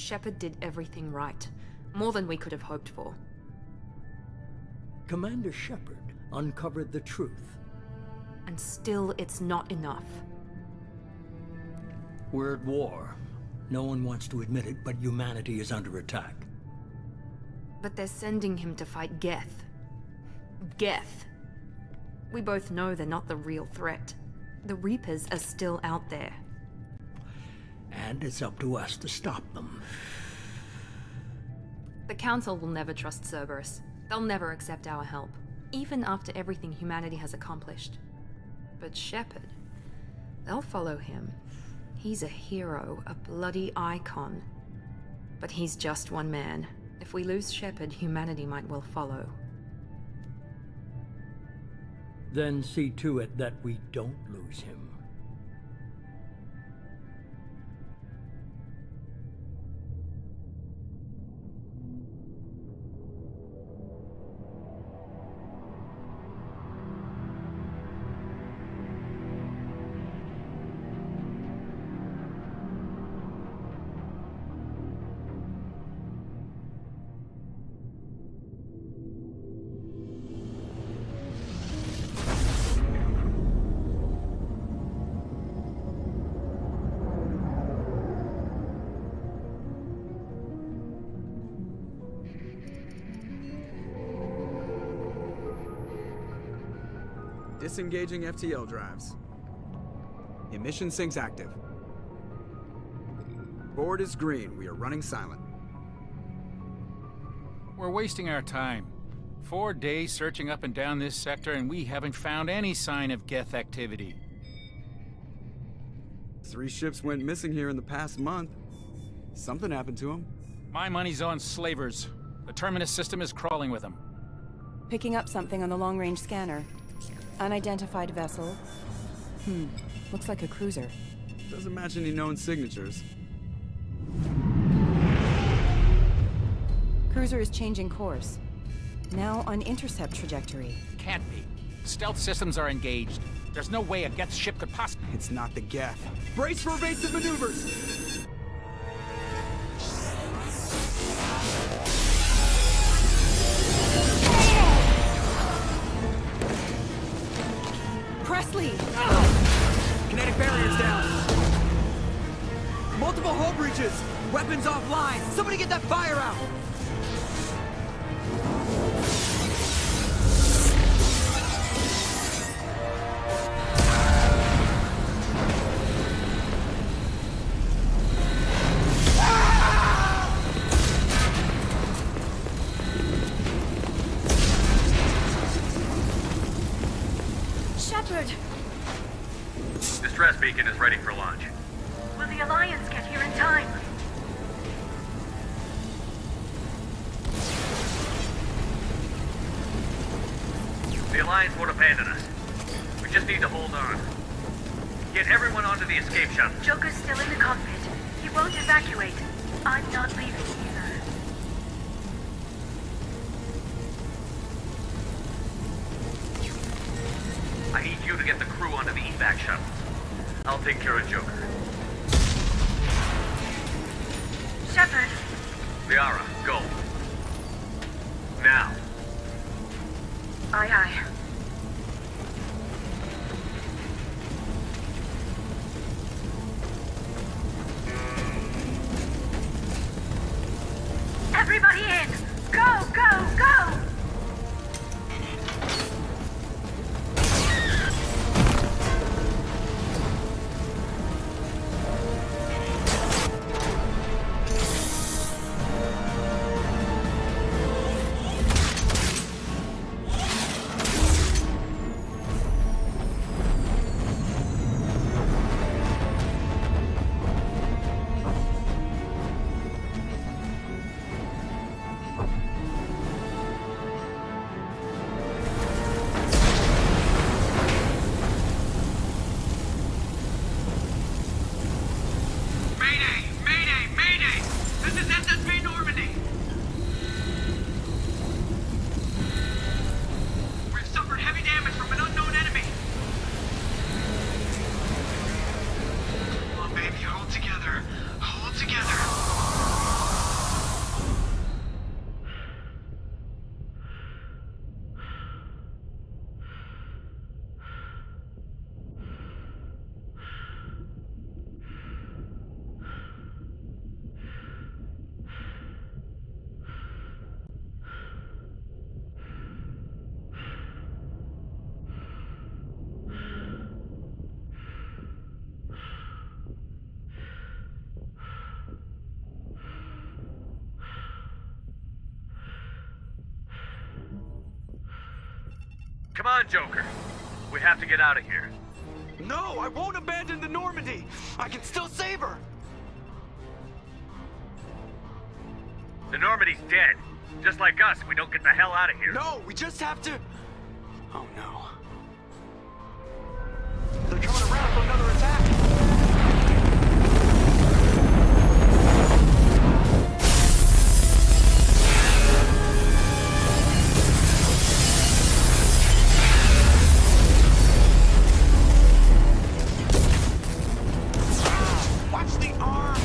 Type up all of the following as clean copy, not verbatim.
Shepard did everything right. More than we could have hoped for. Commander Shepard uncovered the truth. And still, it's not enough. We're at war. No one wants to admit it, but humanity is under attack. But they're sending him to fight Geth. Geth. We both know they're not the real threat. The Reapers are still out there. And it's up to us to stop them. The Council will never trust Cerberus. They'll never accept our help, even after everything humanity has accomplished. But Shepard, they'll follow him. He's a hero, a bloody icon. But he's just one man. If we lose Shepard, humanity might well follow. Then see to it that we don't lose him. Disengaging FTL drives. Emission sinks active. Board is green. We are running silent. We're wasting our time. 4 days searching up and down this sector, and we haven't found any sign of Geth activity. 3 ships went missing here in the past month. Something happened to them. My money's on slavers. The Terminus system is crawling with them. Picking up something on the long-range scanner. Unidentified vessel. Looks like a cruiser. Doesn't match any known signatures. Cruiser is changing course. Now on intercept trajectory. Can't be. Stealth systems are engaged. There's no way a Geth ship could possibly... It's not the Geth. Brace for evasive maneuvers! Presley! Kinetic barriers down. Multiple hull breaches. Weapons offline. Somebody get that fire out. Shepard! Distress beacon is ready for launch. Will the Alliance get here in time? The Alliance won't abandon us. We just need to hold on. Get everyone onto the escape shuttle. Joker's still in the cockpit. He won't evacuate. I'm not leaving either. I need you to get the crew onto the evac shuttles. I'll take care of Joker. Shepard! Liara, go. Now. Aye, aye. Everybody in! Go, go, go! Come on, Joker. We have to get out of here. No, I won't abandon the Normandy. I can still save her. The Normandy's dead. Just like us, we don't get the hell out of here. No, we just have to... Oh no. They're coming around for another attack. Watch the arm!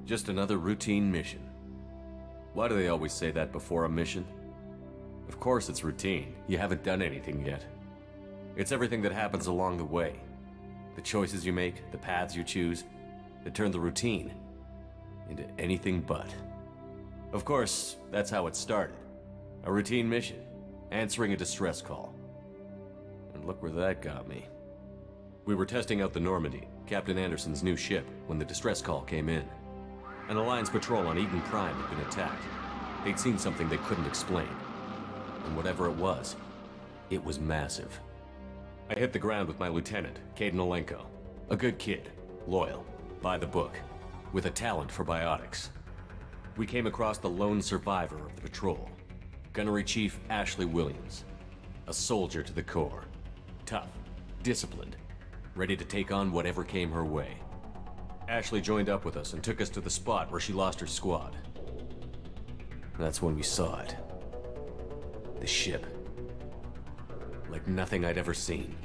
Just another routine mission. Why do they always say that before a mission? Of course it's routine. You haven't done anything yet. It's everything that happens along the way. The choices you make, the paths you choose, that turn the routine into anything but. Of course, that's how it started. A routine mission, answering a distress call. And look where that got me. We were testing out the Normandy, Captain Anderson's new ship, when the distress call came in. An Alliance patrol on Eden Prime had been attacked. They'd seen something they couldn't explain. And whatever it was massive. I hit the ground with my lieutenant, Caden Olenko. A good kid, loyal, by the book, with a talent for biotics. We came across the lone survivor of the patrol, Gunnery Chief Ashley Williams. A soldier to the core. Tough, disciplined, ready to take on whatever came her way. Ashley joined up with us and took us to the spot where she lost her squad. That's when we saw it. The ship. Like nothing I'd ever seen.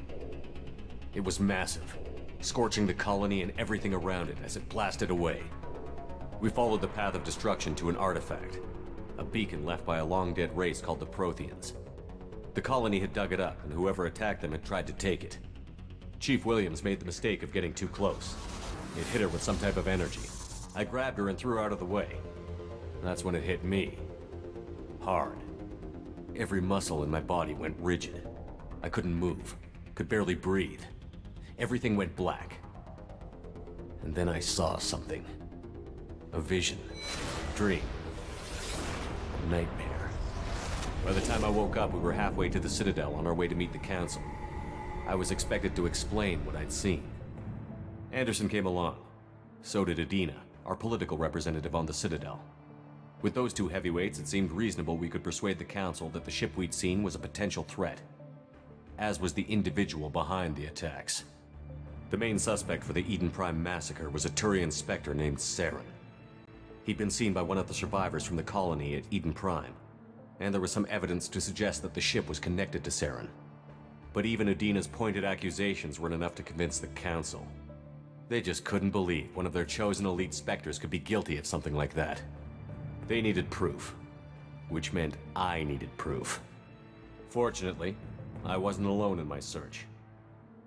It was massive, scorching the colony and everything around it as it blasted away. We followed the path of destruction to an artifact, a beacon left by a long-dead race called the Protheans. The colony had dug it up, and whoever attacked them had tried to take it. Chief Williams made the mistake of getting too close. It hit her with some type of energy. I grabbed her and threw her out of the way. That's when it hit me. Hard. Every muscle in my body went rigid. I couldn't move, could barely breathe. Everything went black. And then I saw something. A vision. Dream. A nightmare. By the time I woke up, we were halfway to the Citadel on our way to meet the Council. I was expected to explain what I'd seen. Anderson came along. So did Adina, our political representative on the Citadel. With those two heavyweights, it seemed reasonable we could persuade the Council that the ship we'd seen was a potential threat. As was the individual behind the attacks. The main suspect for the Eden Prime massacre was a Turian Spectre named Saren. He'd been seen by one of the survivors from the colony at Eden Prime, and there was some evidence to suggest that the ship was connected to Saren. But even Adina's pointed accusations weren't enough to convince the Council. They just couldn't believe one of their chosen elite Spectres could be guilty of something like that. They needed proof, which meant I needed proof. Fortunately, I wasn't alone in my search.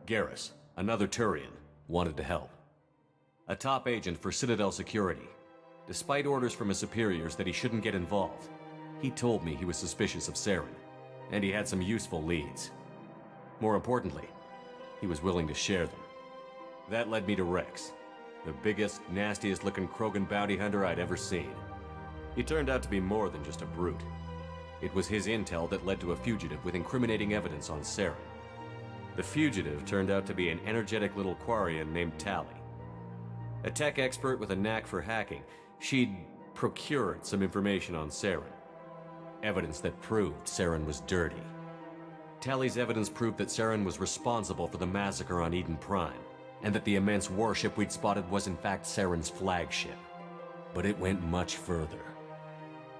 Garrus, another Turian, wanted to help. A top agent for Citadel Security. Despite orders from his superiors that he shouldn't get involved, he told me he was suspicious of Saren, and he had some useful leads. More importantly, he was willing to share them. That led me to Rex, the biggest, nastiest-looking Krogan bounty hunter I'd ever seen. He turned out to be more than just a brute. It was his intel that led to a fugitive with incriminating evidence on Saren. The fugitive turned out to be an energetic little Quarian named Tally. A tech expert with a knack for hacking, she'd procured some information on Saren. Evidence that proved Saren was dirty. Tally's evidence proved that Saren was responsible for the massacre on Eden Prime, and that the immense warship we'd spotted was in fact Saren's flagship. But it went much further.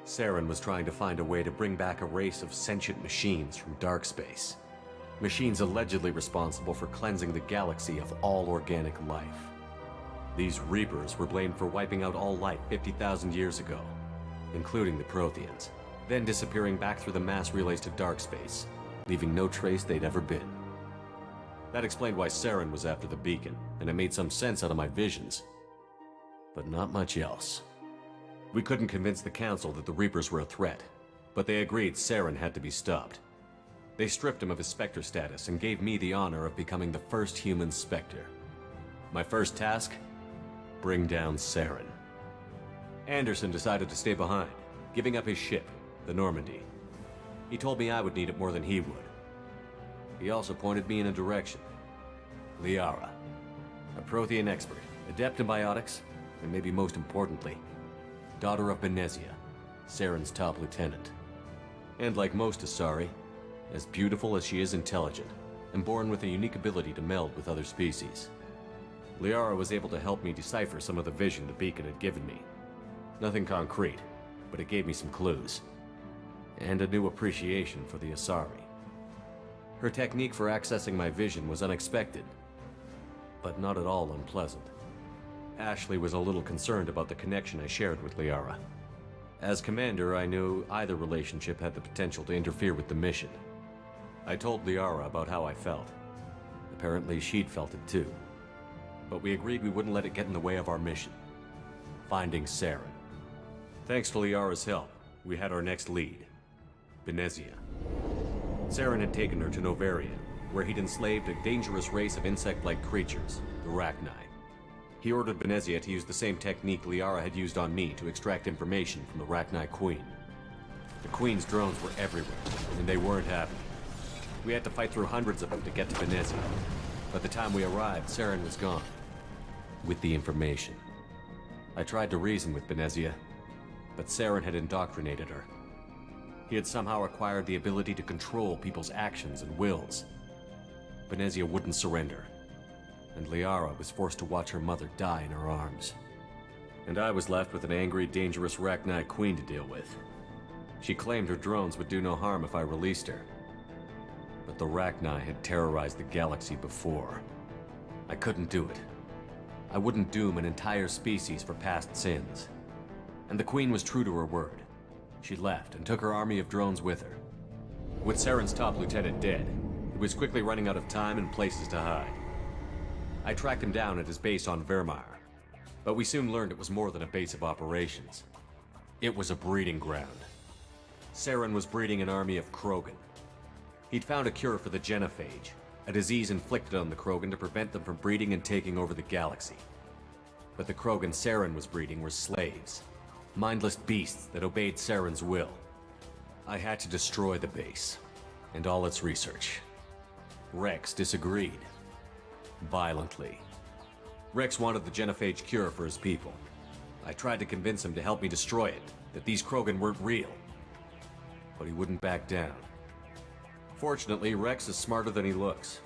Saren was trying to find a way to bring back a race of sentient machines from dark space. Machines allegedly responsible for cleansing the galaxy of all organic life. These Reapers were blamed for wiping out all life 50,000 years ago, including the Protheans, then disappearing back through the mass relays to dark space, leaving no trace they'd ever been. That explained why Saren was after the beacon, and it made some sense out of my visions. But not much else. We couldn't convince the Council that the Reapers were a threat, but they agreed Saren had to be stopped. They stripped him of his Spectre status and gave me the honor of becoming the first human Spectre. My first task? Bring down Saren. Anderson decided to stay behind, giving up his ship, the Normandy. He told me I would need it more than he would. He also pointed me in a direction. Liara, a Prothean expert, adept in biotics, and maybe most importantly, daughter of Benezia, Saren's top lieutenant. And like most Asari, as beautiful as she is intelligent, and born with a unique ability to meld with other species. Liara was able to help me decipher some of the vision the beacon had given me. Nothing concrete, but it gave me some clues. And a new appreciation for the Asari. Her technique for accessing my vision was unexpected, but not at all unpleasant. Ashley was a little concerned about the connection I shared with Liara. As commander, I knew either relationship had the potential to interfere with the mission. I told Liara about how I felt. Apparently she'd felt it too. But we agreed we wouldn't let it get in the way of our mission. Finding Saren. Thanks to Liara's help, we had our next lead. Benezia. Saren had taken her to Novarian, where he'd enslaved a dangerous race of insect-like creatures, the Rachni. He ordered Benezia to use the same technique Liara had used on me to extract information from the Rachni Queen. The Queen's drones were everywhere, and they weren't happy. We had to fight through hundreds of them to get to Benezia. By the time we arrived, Saren was gone. With the information. I tried to reason with Benezia, but Saren had indoctrinated her. He had somehow acquired the ability to control people's actions and wills. Benezia wouldn't surrender, and Liara was forced to watch her mother die in her arms. And I was left with an angry, dangerous Rachni Queen to deal with. She claimed her drones would do no harm if I released her. But the Rachni had terrorized the galaxy before. I couldn't do it. I wouldn't doom an entire species for past sins. And the Queen was true to her word. She left and took her army of drones with her. With Saren's top lieutenant dead, he was quickly running out of time and places to hide. I tracked him down at his base on Vermeer, but we soon learned it was more than a base of operations. It was a breeding ground. Saren was breeding an army of Krogan. He'd found a cure for the genophage, a disease inflicted on the Krogan to prevent them from breeding and taking over the galaxy. But the Krogan Saren was breeding were slaves, mindless beasts that obeyed Saren's will. I had to destroy the base, and all its research. Rex disagreed. Violently. Rex wanted the genophage cure for his people. I tried to convince him to help me destroy it, that these Krogan weren't real. But he wouldn't back down. Fortunately, Rex is smarter than he looks.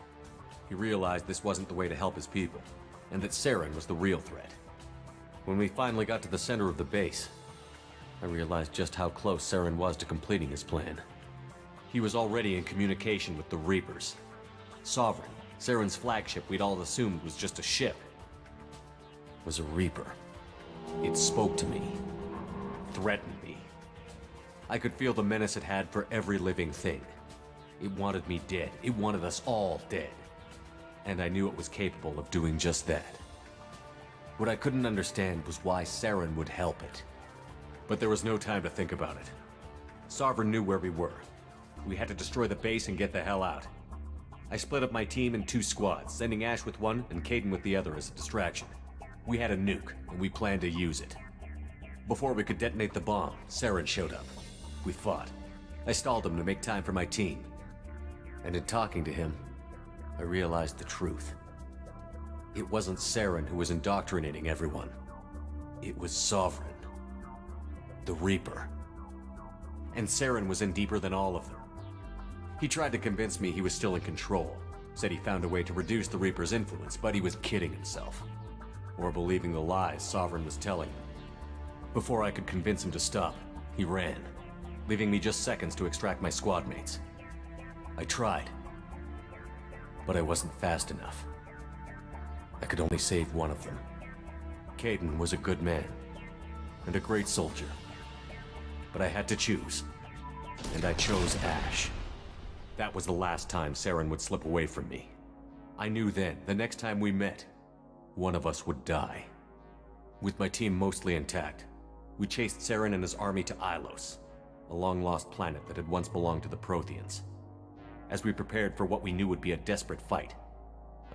He realized this wasn't the way to help his people, and that Saren was the real threat. When we finally got to the center of the base, I realized just how close Saren was to completing his plan. He was already in communication with the Reapers. Sovereign, Saren's flagship we'd all assumed was just a ship, was a Reaper. It spoke to me, threatened me. I could feel the menace it had for every living thing. It wanted me dead. It wanted us all dead. And I knew it was capable of doing just that. What I couldn't understand was why Saren would help it. But there was no time to think about it. Sovereign knew where we were. We had to destroy the base and get the hell out. I split up my team in 2 squads, sending Ash with one and Caden with the other as a distraction. We had a nuke, and we planned to use it. Before we could detonate the bomb, Saren showed up. We fought. I stalled him to make time for my team. And in talking to him, I realized the truth. It wasn't Saren who was indoctrinating everyone. It was Sovereign. The Reaper. And Saren was in deeper than all of them. He tried to convince me he was still in control. Said he found a way to reduce the Reaper's influence, but he was kidding himself. Or believing the lies Sovereign was telling him. Before I could convince him to stop, he ran, leaving me just seconds to extract my squad mates. I tried, but I wasn't fast enough. I could only save one of them. Caden was a good man, and a great soldier. But I had to choose, and I chose Ash. That was the last time Saren would slip away from me. I knew then, the next time we met, one of us would die. With my team mostly intact, we chased Saren and his army to Ilos, a long-lost planet that had once belonged to the Protheans. As we prepared for what we knew would be a desperate fight,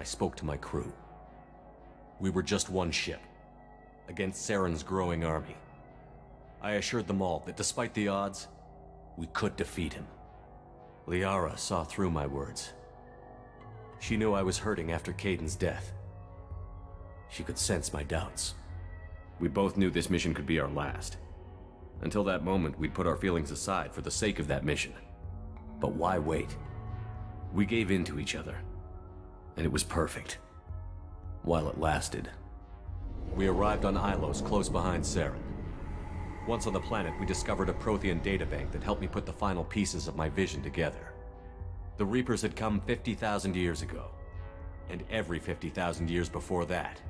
I spoke to my crew. We were just one ship, against Saren's growing army. I assured them all that despite the odds, we could defeat him. Liara saw through my words. She knew I was hurting after Caden's death. She could sense my doubts. We both knew this mission could be our last. Until that moment, we'd put our feelings aside for the sake of that mission. But why wait? We gave in to each other, and it was perfect. While it lasted. We arrived on Ilos, close behind Saren. Once on the planet, we discovered a Prothean databank that helped me put the final pieces of my vision together. The Reapers had come 50,000 years ago, and every 50,000 years before that,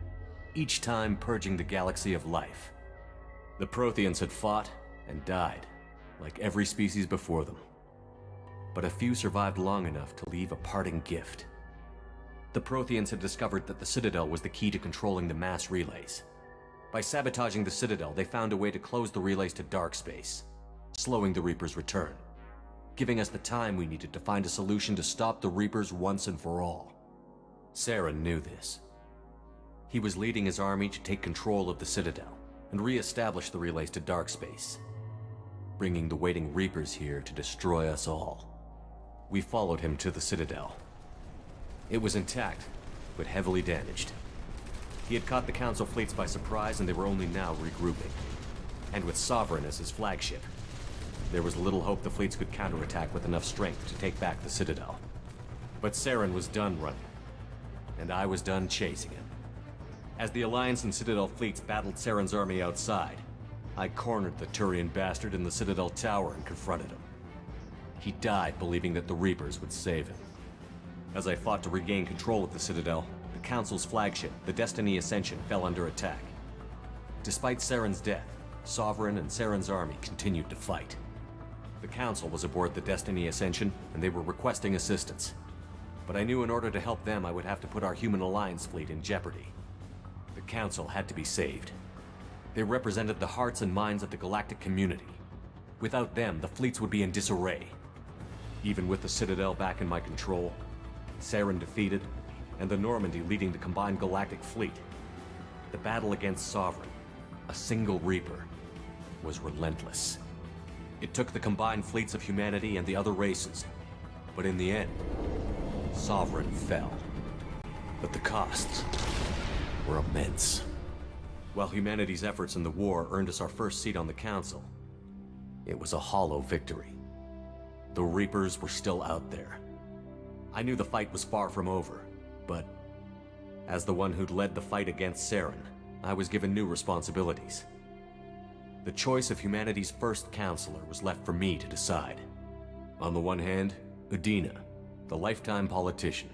each time purging the galaxy of life. The Protheans had fought and died, like every species before them. But a few survived long enough to leave a parting gift. The Protheans had discovered that the Citadel was the key to controlling the mass relays. By sabotaging the Citadel, they found a way to close the relays to dark space, slowing the Reapers' return, giving us the time we needed to find a solution to stop the Reapers once and for all. Saren knew this. He was leading his army to take control of the Citadel and re-establish the relays to dark space, bringing the waiting Reapers here to destroy us all. We followed him to the Citadel. It was intact, but heavily damaged. He had caught the Council fleets by surprise, and they were only now regrouping. And with Sovereign as his flagship, there was little hope the fleets could counterattack with enough strength to take back the Citadel. But Saren was done running, and I was done chasing him. As the Alliance and Citadel fleets battled Saren's army outside, I cornered the Turian bastard in the Citadel tower and confronted him. He died believing that the Reapers would save him. As I fought to regain control of the Citadel, the Council's flagship, the Destiny Ascension, fell under attack. Despite Saren's death, Sovereign and Saren's army continued to fight. The Council was aboard the Destiny Ascension, and they were requesting assistance. But I knew in order to help them, I would have to put our human Alliance fleet in jeopardy. The Council had to be saved. They represented the hearts and minds of the galactic community. Without them, the fleets would be in disarray. Even with the Citadel back in my control, Saren defeated, and the Normandy leading the combined galactic fleet, the battle against Sovereign, a single Reaper, was relentless. It took the combined fleets of humanity and the other races, but in the end, Sovereign fell. But the costs were immense. While humanity's efforts in the war earned us our first seat on the Council, it was a hollow victory. The Reapers were still out there. I knew the fight was far from over, but as the one who'd led the fight against Saren, I was given new responsibilities. The choice of humanity's first counselor was left for me to decide. On the one hand, Udina, the lifetime politician.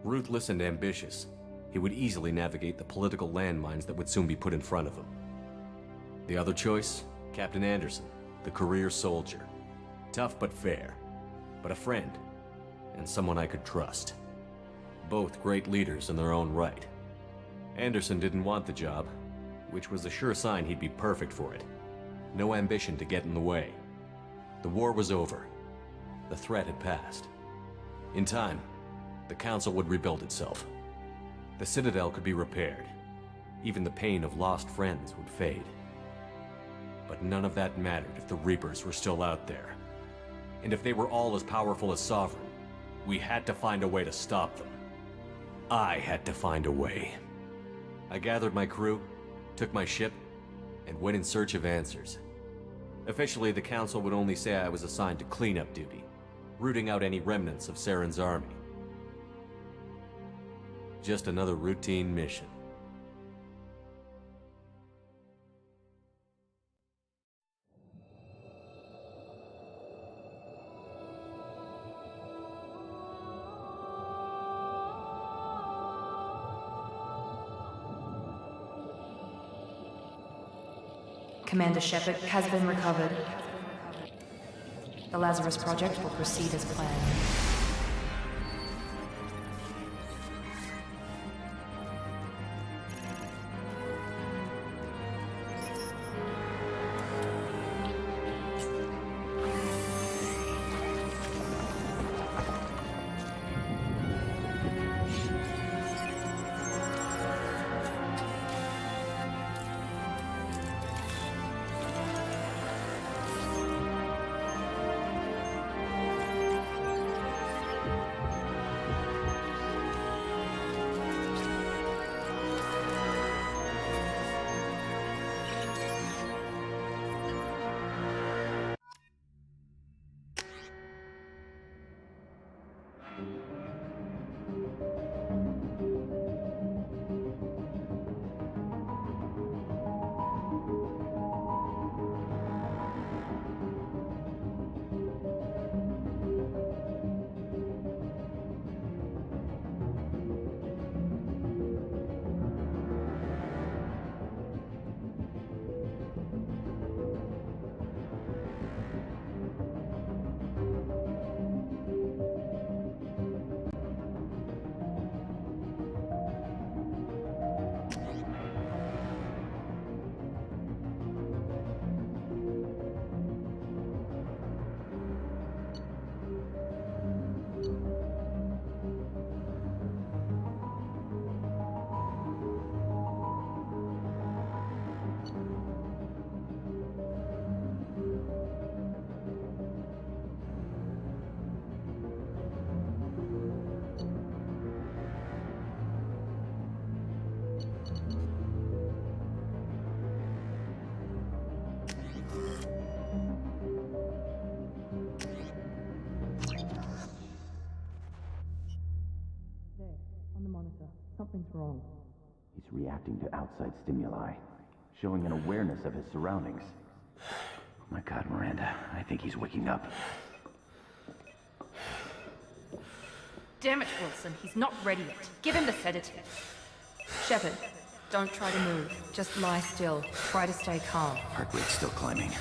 Ruthless and ambitious, he would easily navigate the political landmines that would soon be put in front of him. The other choice, Captain Anderson, the career soldier. Tough but fair, but a friend, and someone I could trust. Both great leaders in their own right. Anderson didn't want the job, which was a sure sign he'd be perfect for it. No ambition to get in the way. The war was over. The threat had passed. In time, the Council would rebuild itself. The Citadel could be repaired. Even the pain of lost friends would fade. But none of that mattered if the Reapers were still out there. And if they were all as powerful as Sovereign, we had to find a way to stop them. I had to find a way. I gathered my crew, took my ship, and went in search of answers. Officially, the Council would only say I was assigned to cleanup duty, rooting out any remnants of Saren's army. Just another routine mission. Commander Shepard has been recovered. The Lazarus Project will proceed as planned. Something's wrong. He's reacting to outside stimuli, showing an awareness of his surroundings. Oh my God, Miranda, I think he's waking up. Damn it, Wilson, he's not ready yet. Give him the sedative. Shepard, don't try to move. Just lie still. Try to stay calm. Heart rate's still climbing.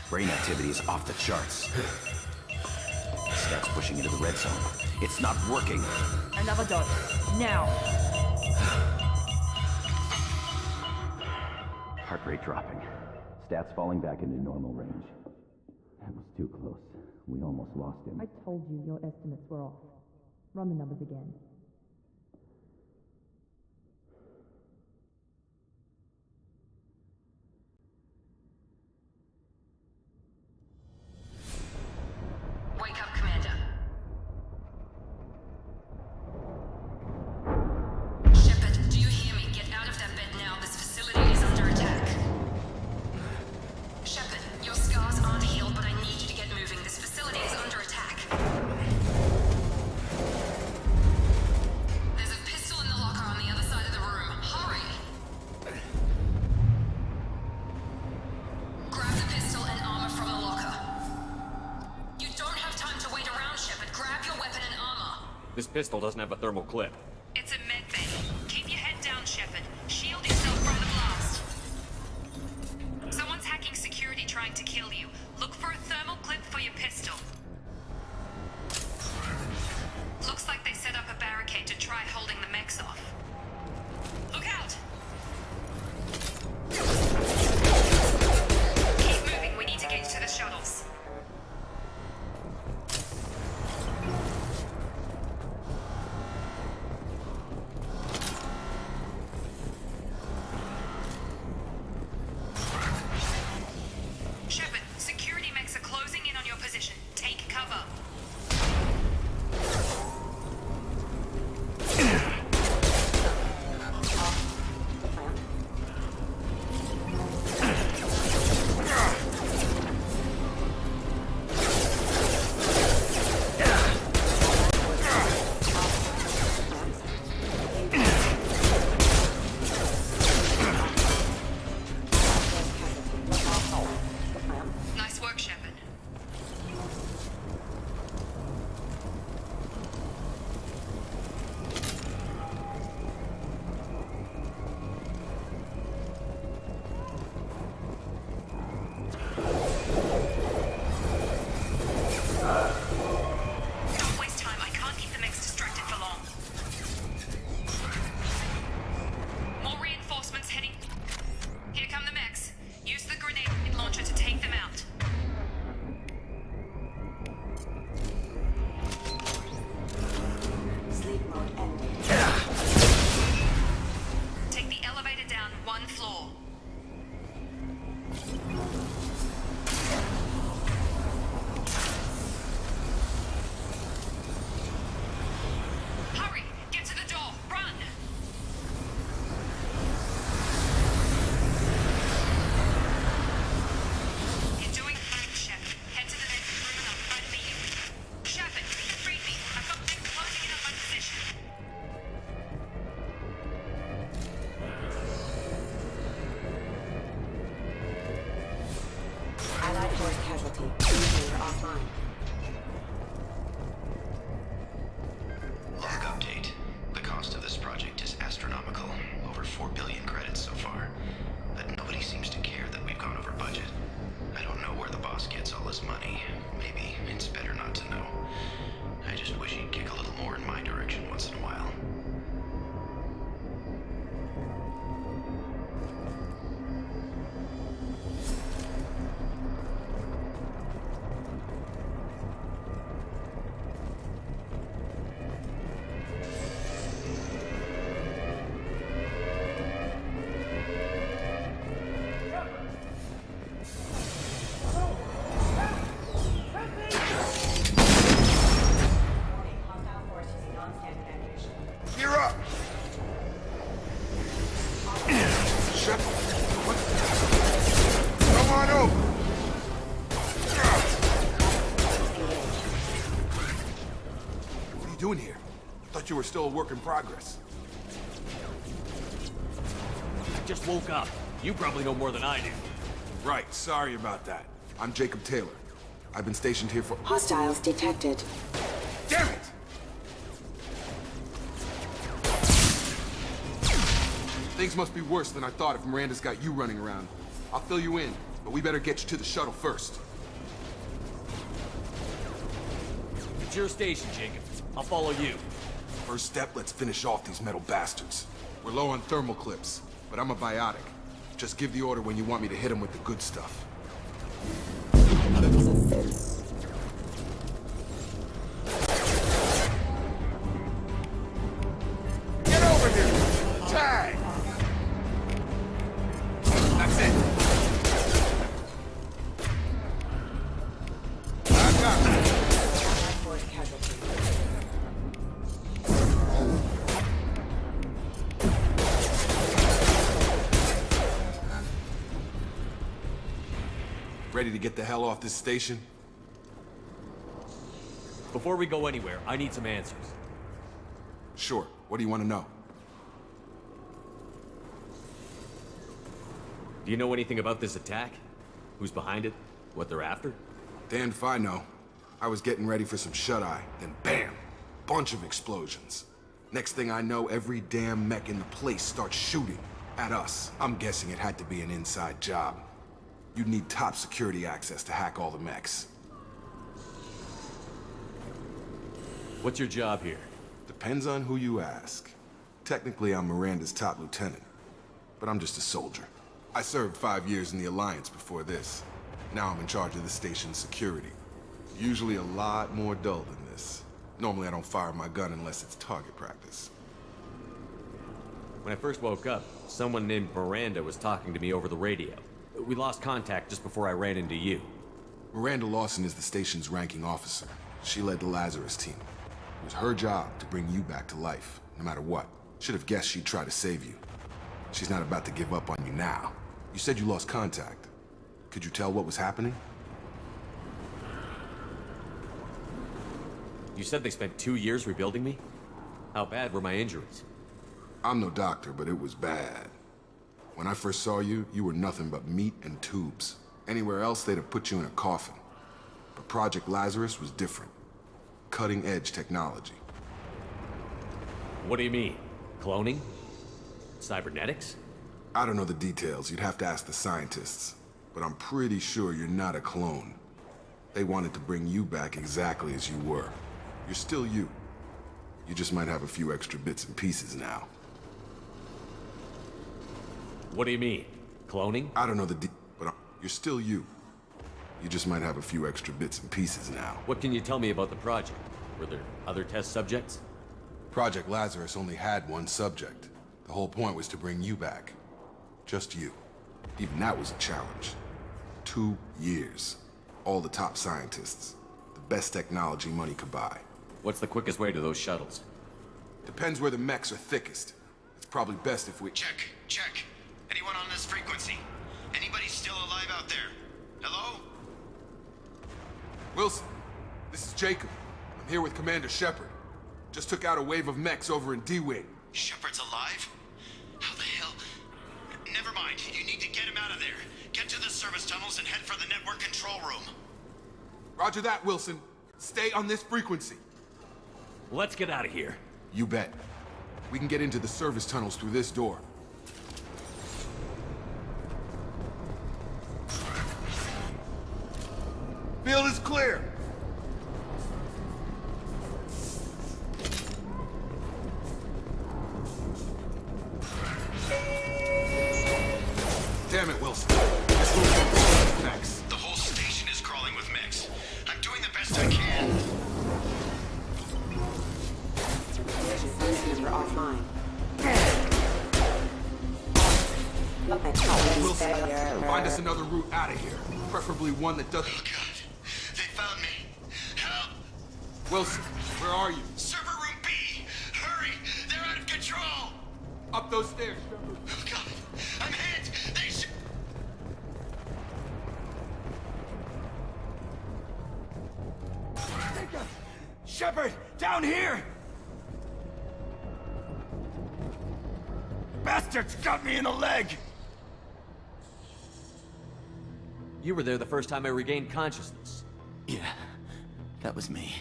Brain activity is off the charts. Stats pushing into the red zone. It's not working. Another dose. Now. Heart rate dropping. Stats falling back into normal range. That was too close. We almost lost him. I told you your estimates were off. Run the numbers again. Wake up, Commander. Shepard, do you hear me? Get out of that bed now. This facility is under attack. Shepard, your scars aren't healed, but I need you to get moving. This facility is under attack. There's a pistol in the locker on the other side of the room. Hurry! Grab the pistol and armor from the locker. You don't have time to wait around, Shepard. Grab your weapon and armor. This pistol doesn't have a thermal clip. It's a med bay. Keep your head down, Shepard. Shield yourself from the blast. Someone's hacking security trying to kill you. Look for a thermal clip for your pistol. Looks like they set up a barricade to try holding the mechs off. Look out! Shepard. Don't waste time. I can't keep the mechs distracted for long. More reinforcements heading. Here come the mechs. Use the grenade launcher to take them out. Sleep mode ended. Take the elevator down one floor. Hurry! Get to the door! Run! You're doing fine, Shepard. Head to the next room and I'll try to meet you. Shepard, read me. I've got things closing in on my position. Allied force casualty. Computer offline. Log update. The cost of this project is astronomical. Over 4 billion credits so far. But nobody seems to care that we've gone over budget. I don't know where the boss gets all his money. Maybe it's better not to know. I just wish he'd kick a little more in my direction once in a while. Gear up! Shepard, what? Come on over! What are you doing here? I thought you were still a work in progress. I just woke up. You probably know more than I do. Right, sorry about that. I'm Jacob Taylor. I've been stationed here for— Hostiles detected. Damn it! Things must be worse than I thought if Miranda's got you running around. I'll fill you in, but we better get you to the shuttle first. It's your station, Jacob. I'll follow you. First step, let's finish off these metal bastards. We're low on thermal clips, but I'm a biotic. Just give the order when you want me to hit them with the good stuff. Get over here! Tag! That's it. I got it. Force casualty. Ready to get the hell off this station? Before we go anywhere, I need some answers. Sure. What do you want to know? Do you know anything about this attack? Who's behind it? What they're after? Damned if I know. I was getting ready for some shut-eye, then bam! Bunch of explosions. Next thing I know, every damn mech in the place starts shooting at us. I'm guessing it had to be an inside job. You'd need top security access to hack all the mechs. What's your job here? Depends on who you ask. Technically, I'm Miranda's top lieutenant, but I'm just a soldier. I served 5 years in the Alliance before this. Now I'm in charge of the station's security. Usually a lot more dull than this. Normally I don't fire my gun unless it's target practice. When I first woke up, someone named Miranda was talking to me over the radio. We lost contact just before I ran into you. Miranda Lawson is the station's ranking officer. She led the Lazarus team. It was her job to bring you back to life, no matter what. Should have guessed she'd try to save you. She's not about to give up on you now. You said you lost contact. Could you tell what was happening? You said they spent 2 years rebuilding me? How bad were my injuries? I'm no doctor, but it was bad. When I first saw you, you were nothing but meat and tubes. Anywhere else, they'd have put you in a coffin. But Project Lazarus was different. Cutting-edge technology. What do you mean? Cloning? Cybernetics? I don't know the details. You'd have to ask the scientists. But I'm pretty sure you're not a clone. They wanted to bring you back exactly as you were. You're still you. You just might have a few extra bits and pieces now. What do you mean? Cloning? I don't know but you're still you. You just might have a few extra bits and pieces now. What can you tell me about the project? Were there other test subjects? Project Lazarus only had one subject. The whole point was to bring you back. Just you. Even that was a challenge. 2 years. All the top scientists. The best technology money could buy. What's the quickest way to those shuttles? Depends where the mechs are thickest. It's probably best if we... Check. Anyone on this frequency? Anybody still alive out there? Hello? Wilson, this is Jacob. I'm here with Commander Shepard. Just took out a wave of mechs over in D-Wing. Shepard's alive? How the hell? Never mind. You need to get him out of there. Get to the service tunnels and head for the network control room. Roger that, Wilson. Stay on this frequency. Let's get out of here. You bet. We can get into the service tunnels through this door. Field is clear. Damn it, Wilson. This room's full of mechs. The whole station is crawling with mechs. I'm doing the best I can. Sensors are offline. Wilson, find us another route out of here. Preferably one that doesn't... Oh, God. They found me. Help! Wilson, where are you? Server room B! Hurry! They're out of control! Up those stairs, Shepard. Oh, God. I'm hit! They should... Shepard! Down here! Bastards got me in the leg! You were there the first time I regained consciousness. Yeah, that was me.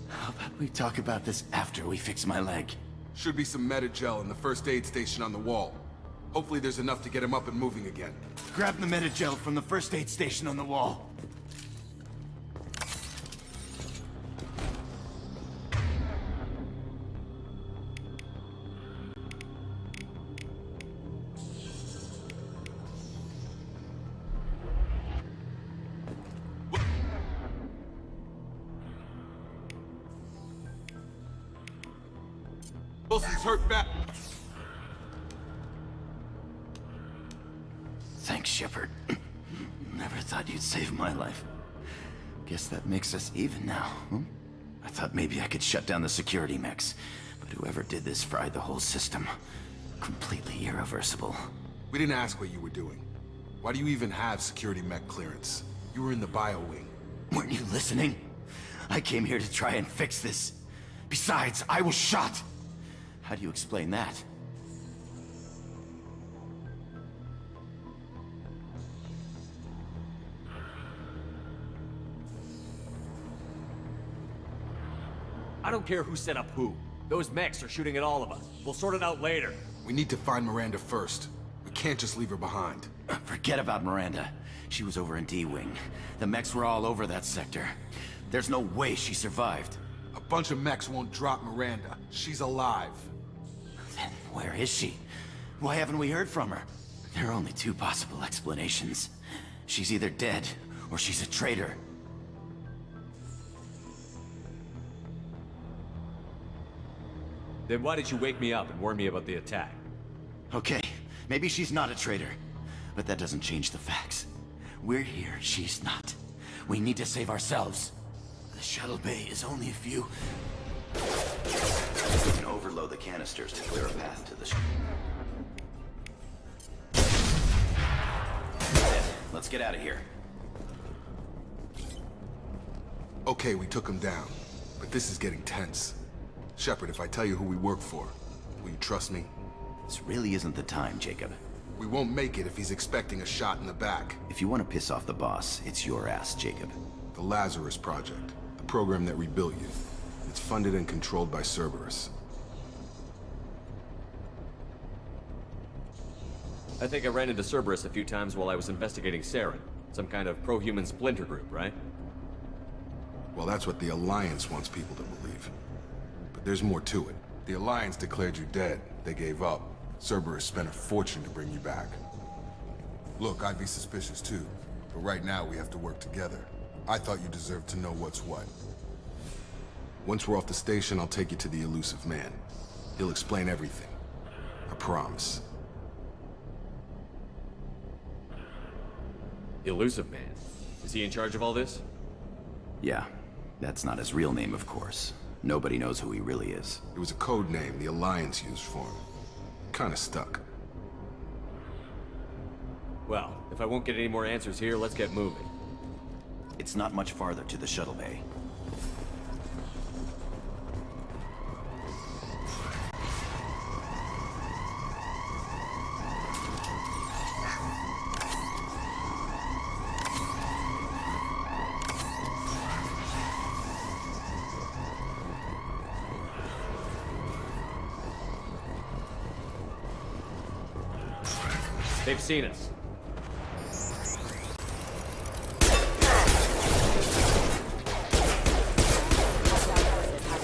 How about we talk about this after we fix my leg? Should be some Medi-gel in the first aid station on the wall. Hopefully there's enough to get him up and moving again. Grab the Medi-gel from the first aid station on the wall. Wilson's hurt bad. Thanks, Shepard. Never thought you'd save my life. Guess that makes us even now, huh? I thought maybe I could shut down the security mechs, but whoever did this fried the whole system. Completely irreversible. We didn't ask what you were doing. Why do you even have security mech clearance? You were in the bio wing. Weren't you listening? I came here to try and fix this. Besides, I was shot. How do you explain that? I don't care who set up who. Those mechs are shooting at all of us. We'll sort it out later. We need to find Miranda first. We can't just leave her behind. Forget about Miranda. She was over in D-Wing. The mechs were all over that sector. There's no way she survived. A bunch of mechs won't drop Miranda. She's alive. Then where is she? Why haven't we heard from her? There are only two possible explanations. She's either dead, or she's a traitor. Then why did you wake me up and warn me about the attack? Okay, maybe she's not a traitor, but that doesn't change the facts. We're here, she's not. We need to save ourselves. The shuttle bay is only a few... We can overload the canisters to clear a path to the ship. Let's get out of here. Okay, we took him down, but this is getting tense. Shepard, if I tell you who we work for, will you trust me? This really isn't the time, Jacob. We won't make it if he's expecting a shot in the back. If you want to piss off the boss, it's your ass, Jacob. The Lazarus Project, the program that rebuilt you. It's funded and controlled by Cerberus. I think I ran into Cerberus a few times while I was investigating Saren. Some kind of pro-human splinter group, right? Well, that's what the Alliance wants people to believe. But there's more to it. The Alliance declared you dead. They gave up. Cerberus spent a fortune to bring you back. Look, I'd be suspicious too. But right now we have to work together. I thought you deserved to know what's what. Once we're off the station, I'll take you to the elusive man. He'll explain everything. I promise. Elusive Man? Is he in charge of all this? Yeah. That's not his real name, of course. Nobody knows who he really is. It was a code name the Alliance used for him. Kinda stuck. Well, if I won't get any more answers here, let's get moving. It's not much farther to the shuttle bay. They've seen us.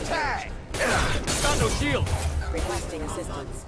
Tag! Got no shield! Requesting assistance.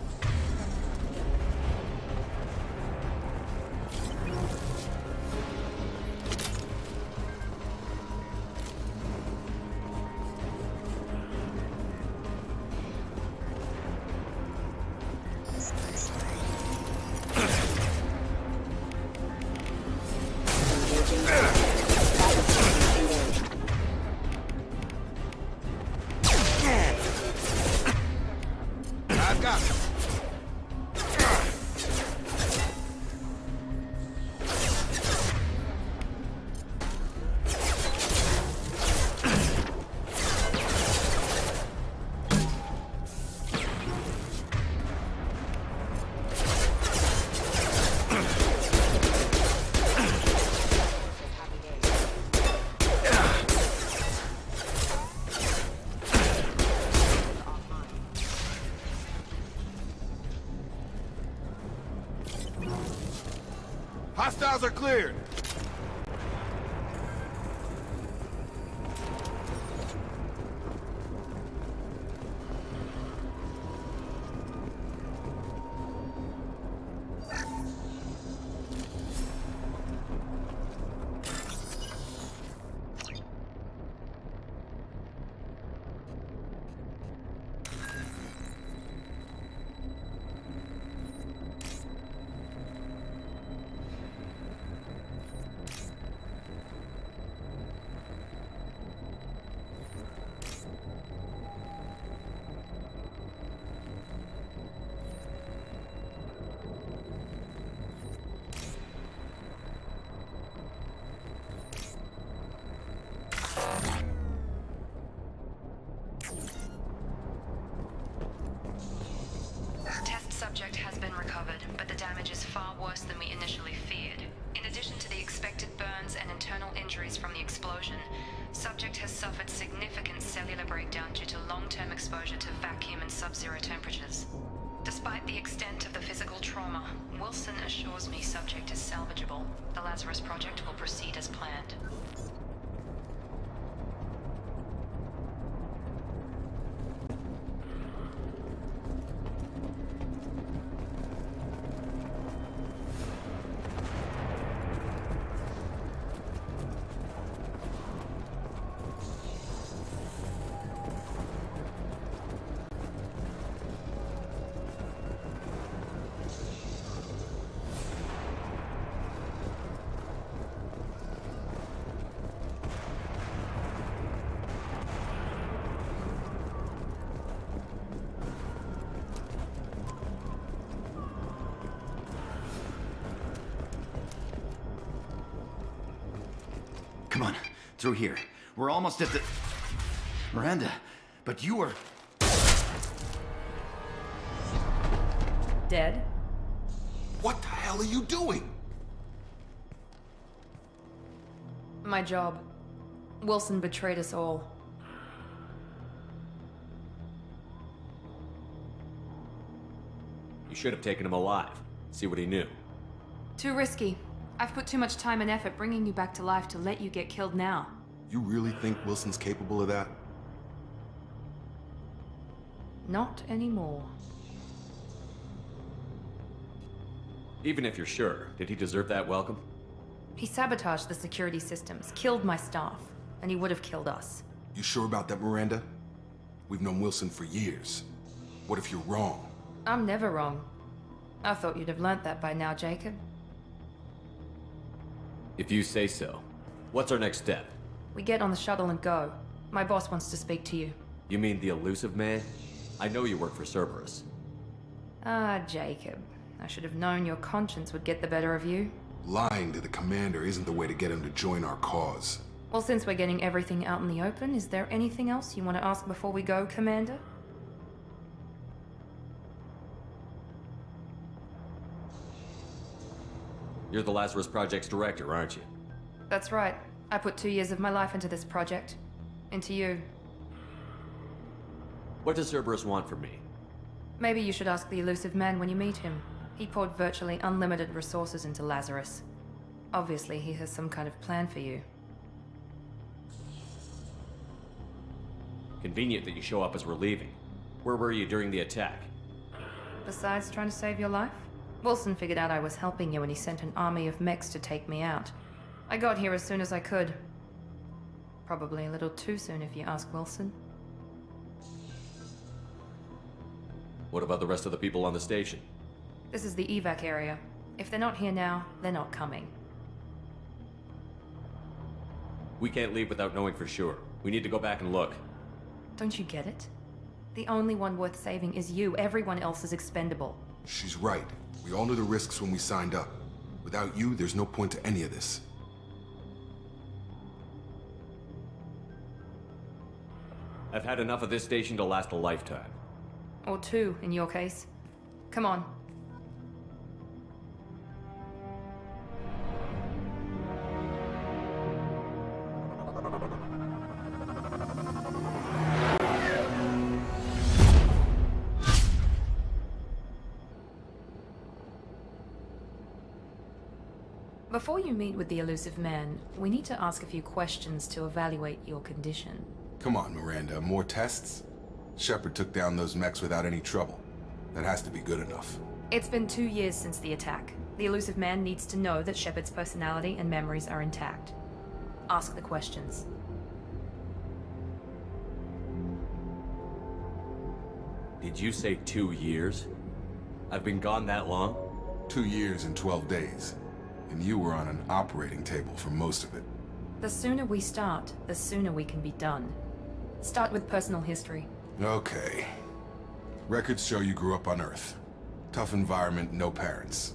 Hostiles are cleared! Subject has been recovered, but the damage is far worse than we initially feared. In addition to the expected burns and internal injuries from the explosion, subject has suffered significant cellular breakdown due to long-term exposure to vacuum and sub-zero temperatures. Despite the extent of the physical trauma, Wilson assures me subject is salvageable. The Lazarus Project will proceed as planned. Come on, through here. We're almost at the... Miranda, but you are... Dead? What the hell are you doing? My job. Wilson betrayed us all. You should have taken him alive. See what he knew. Too risky. I've put too much time and effort bringing you back to life to let you get killed now. You really think Wilson's capable of that? Not anymore. Even if you're sure, did he deserve that welcome? He sabotaged the security systems, killed my staff, and he would have killed us. You sure about that, Miranda? We've known Wilson for years. What if you're wrong? I'm never wrong. I thought you'd have learnt that by now, Jacob. If you say so. What's our next step? We get on the shuttle and go. My boss wants to speak to you. You mean the elusive man? I know you work for Cerberus. Ah, Jacob. I should have known your conscience would get the better of you. Lying to the commander isn't the way to get him to join our cause. Well, since we're getting everything out in the open, is there anything else you want to ask before we go, Commander? You're the Lazarus Project's director, aren't you? That's right. I put 2 years of my life into this project. Into you. What does Cerberus want from me? Maybe you should ask the elusive man when you meet him. He poured virtually unlimited resources into Lazarus. Obviously, he has some kind of plan for you. Convenient that you show up as we're leaving. Where were you during the attack? Besides trying to save your life? Wilson figured out I was helping you and he sent an army of mechs to take me out. I got here as soon as I could. Probably a little too soon if you ask Wilson. What about the rest of the people on the station? This is the evac area. If they're not here now, they're not coming. We can't leave without knowing for sure. We need to go back and look. Don't you get it? The only one worth saving is you. Everyone else is expendable. She's right. We all knew the risks when we signed up. Without you, there's no point to any of this. I've had enough of this station to last a lifetime. Or 2, in your case. Come on. Before you meet with the elusive man, we need to ask a few questions to evaluate your condition. Come on, Miranda. More tests? Shepard took down those mechs without any trouble. That has to be good enough. It's been 2 years since the attack. The elusive man needs to know that Shepard's personality and memories are intact. Ask the questions. Did you say 2 years? I've been gone that long? 2 years and 12 days. And you were on an operating table for most of it. The sooner we start, the sooner we can be done. Start with personal history. Okay. Records show you grew up on Earth. Tough environment, no parents.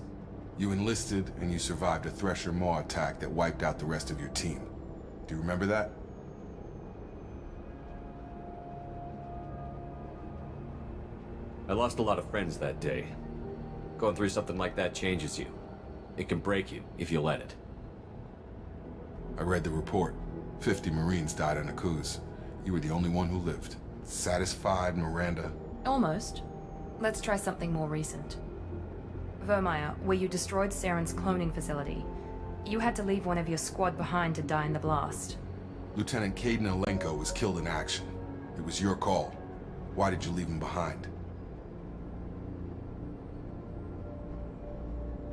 You enlisted, and you survived a Thresher Maw attack that wiped out the rest of your team. Do you remember that? I lost a lot of friends that day. Going through something like that changes you. It can break you, if you let it. I read the report. 50 Marines died on Akuz. You were the only one who lived. Satisfied, Miranda? Almost. Let's try something more recent. Vermeer, where you destroyed Saren's cloning facility. You had to leave one of your squad behind to die in the blast. Lieutenant Caden Alenko was killed in action. It was your call. Why did you leave him behind?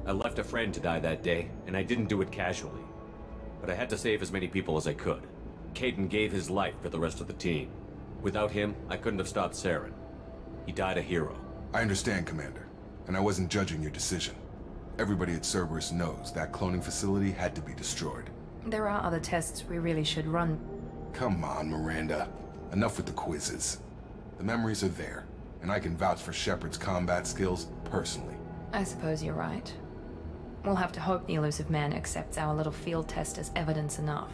I left a friend to die that day, and I didn't do it casually. But I had to save as many people as I could. Caden gave his life for the rest of the team. Without him, I couldn't have stopped Saren. He died a hero. I understand, Commander. And I wasn't judging your decision. Everybody at Cerberus knows that cloning facility had to be destroyed. There are other tests we really should run. Come on, Miranda. Enough with the quizzes. The memories are there, and I can vouch for Shepard's combat skills personally. I suppose you're right. We'll have to hope the elusive man accepts our little field test as evidence enough.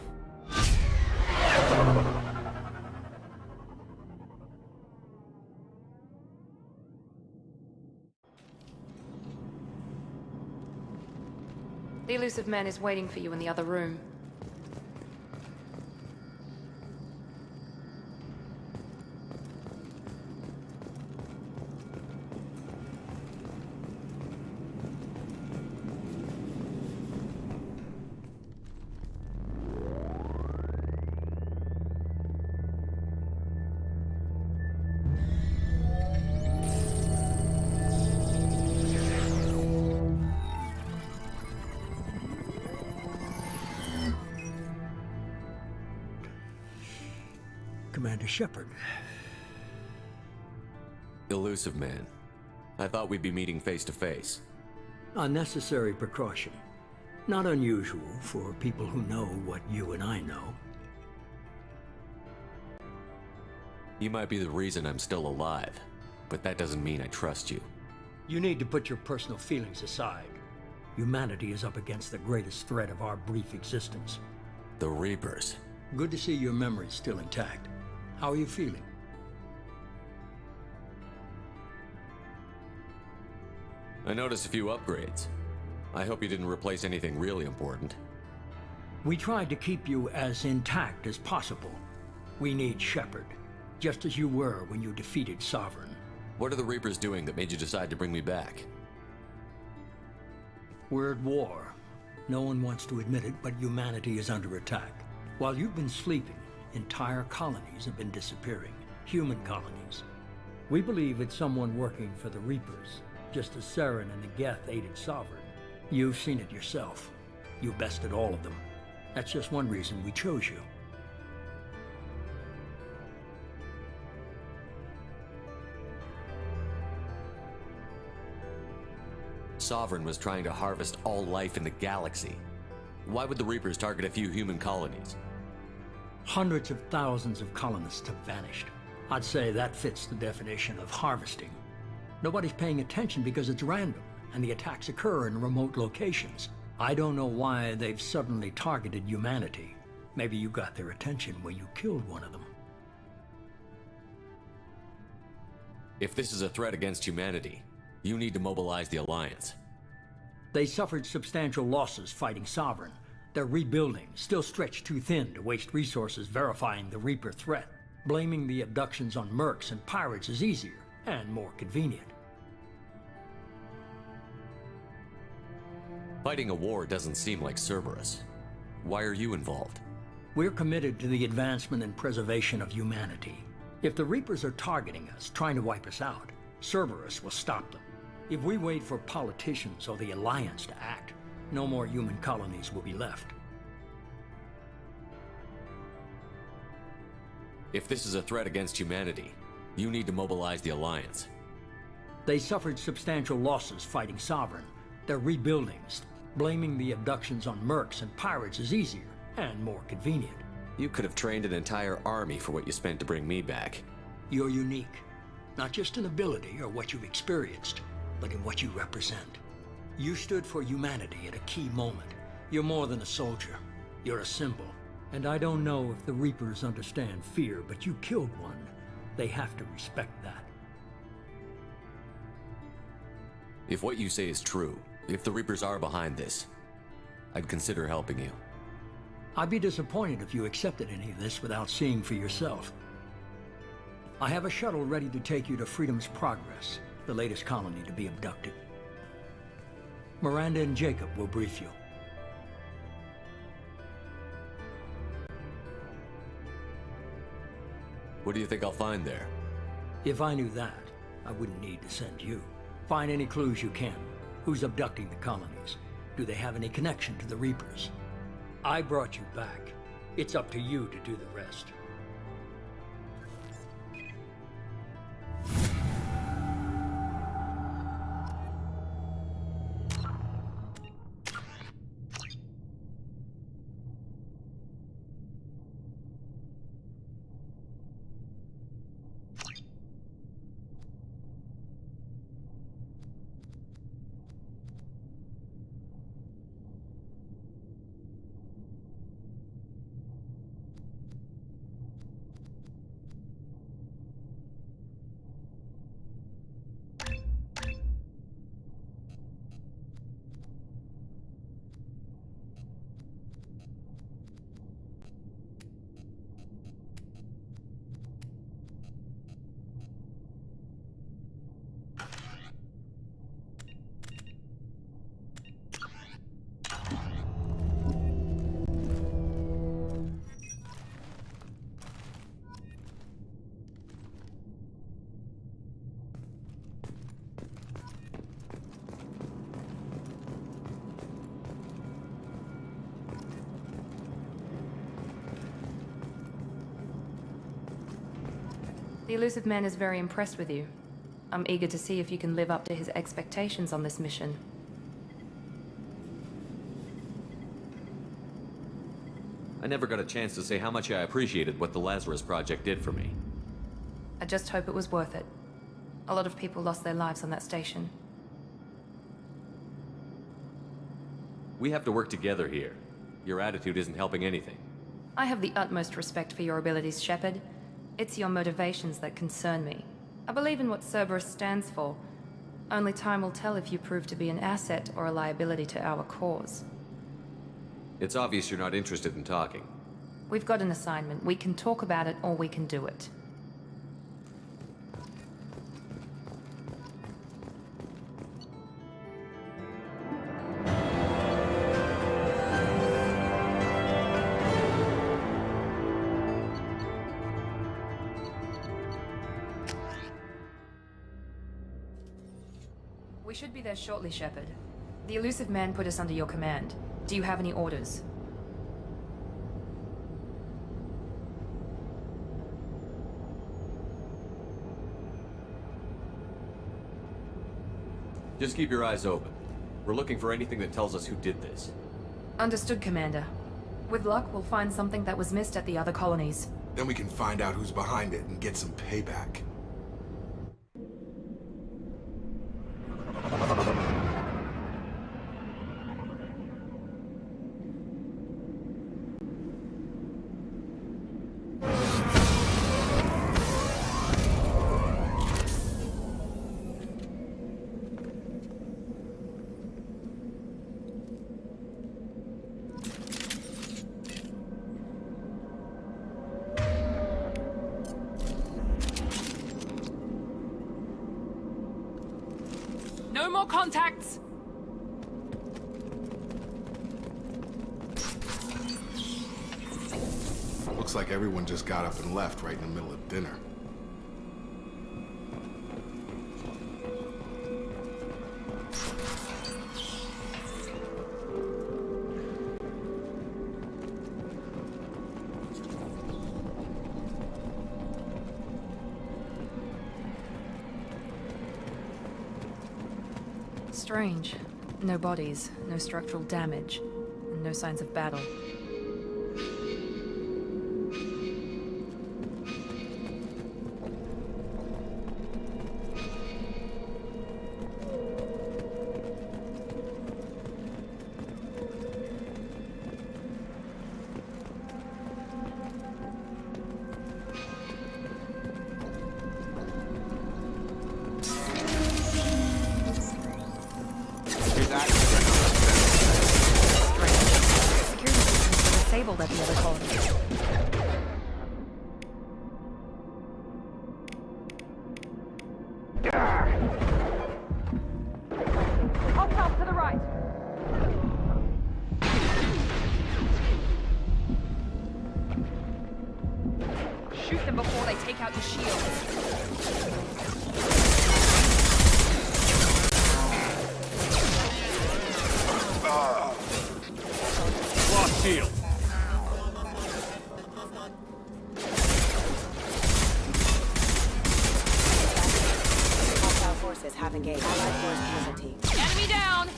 The elusive man is waiting for you in the other room. Commander Shepard. Elusive man. I thought we'd be meeting face to face. A necessary precaution. Not unusual for people who know what you and I know. You might be the reason I'm still alive, but that doesn't mean I trust you. You need to put your personal feelings aside. Humanity is up against the greatest threat of our brief existence. The Reapers. Good to see your memory's still intact. How are you feeling? I noticed a few upgrades. I hope you didn't replace anything really important. We tried to keep you as intact as possible. We need Shepard, just as you were when you defeated Sovereign. What are the Reapers doing that made you decide to bring me back? We're at war. No one wants to admit it, but humanity is under attack. While you've been sleeping, entire colonies have been disappearing. Human colonies. We believe it's someone working for the Reapers, just as Saren and the Geth aided Sovereign. You've seen it yourself. You bested all of them. That's just one reason we chose you. Sovereign was trying to harvest all life in the galaxy. Why would the Reapers target a few human colonies? Hundreds of thousands of colonists have vanished. I'd say that fits the definition of harvesting. Nobody's paying attention because it's random, and the attacks occur in remote locations. I don't know why they've suddenly targeted humanity. Maybe you got their attention when you killed one of them. If this is a threat against humanity, you need to mobilize the Alliance. They suffered substantial losses fighting Sovereign. They're rebuilding, still stretched too thin to waste resources verifying the Reaper threat. Blaming the abductions on mercs and pirates is easier and more convenient. Fighting a war doesn't seem like Cerberus. Why are you involved? We're committed to the advancement and preservation of humanity. If the Reapers are targeting us, trying to wipe us out, Cerberus will stop them. If we wait for politicians or the Alliance to act, no more human colonies will be left. If this is a threat against humanity, you need to mobilize the Alliance. They suffered substantial losses fighting Sovereign. They're rebuilding. Blaming the abductions on mercs and pirates is easier and more convenient. You could have trained an entire army for what you spent to bring me back. You're unique. Not just in ability or what you've experienced, but in what you represent. You stood for humanity at a key moment. You're more than a soldier. You're a symbol. And I don't know if the Reapers understand fear, but you killed one. They have to respect that. If what you say is true, if the Reapers are behind this, I'd consider helping you. I'd be disappointed if you accepted any of this without seeing for yourself. I have a shuttle ready to take you to Freedom's Progress, the latest colony to be abducted. Miranda and Jacob will brief you. What do you think I'll find there? If I knew that, I wouldn't need to send you. Find any clues you can. Who's abducting the colonies? Do they have any connection to the Reapers? I brought you back. It's up to you to do the rest. The elusive man is very impressed with you. I'm eager to see if you can live up to his expectations on this mission. I never got a chance to say how much I appreciated what the Lazarus Project did for me. I just hope it was worth it. A lot of people lost their lives on that station. We have to work together here. Your attitude isn't helping anything. I have the utmost respect for your abilities, Shepard. It's your motivations that concern me. I believe in what Cerberus stands for. Only time will tell if you prove to be an asset or a liability to our cause. It's obvious you're not interested in talking. We've got an assignment. We can talk about it or we can do it. We should be there shortly, Shepard. The elusive man put us under your command. Do you have any orders? Just keep your eyes open. We're looking for anything that tells us who did this. Understood, Commander. With luck, we'll find something that was missed at the other colonies. Then we can find out who's behind it and get some payback. No more contacts! Looks like everyone just got up and left right in the middle of dinner. Strange. No bodies, no structural damage, and no signs of battle. Disabled at the other colony. Hostiles to the right. Shoot them before they take out the shields. Lost shield. Hostile forces have engaged. Allied force casualty. Enemy down!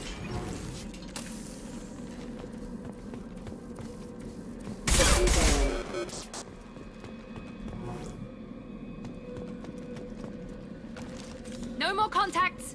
No more contacts!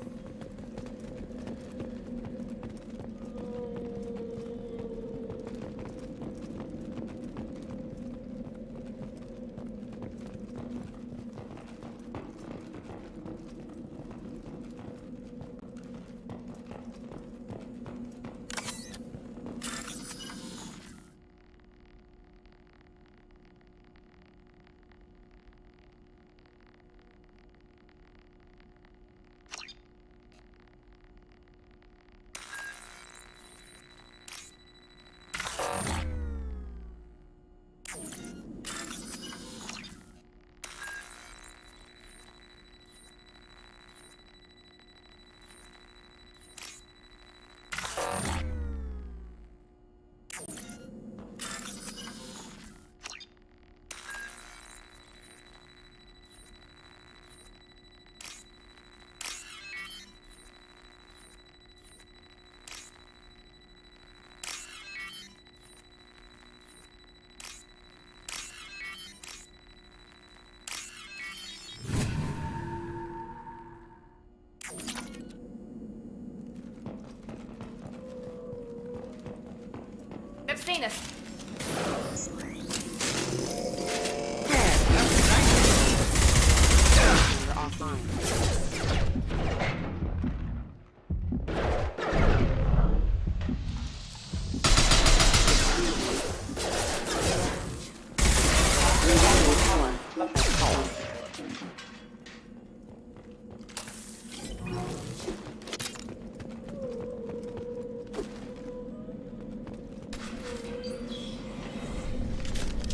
Heinous. You're offline.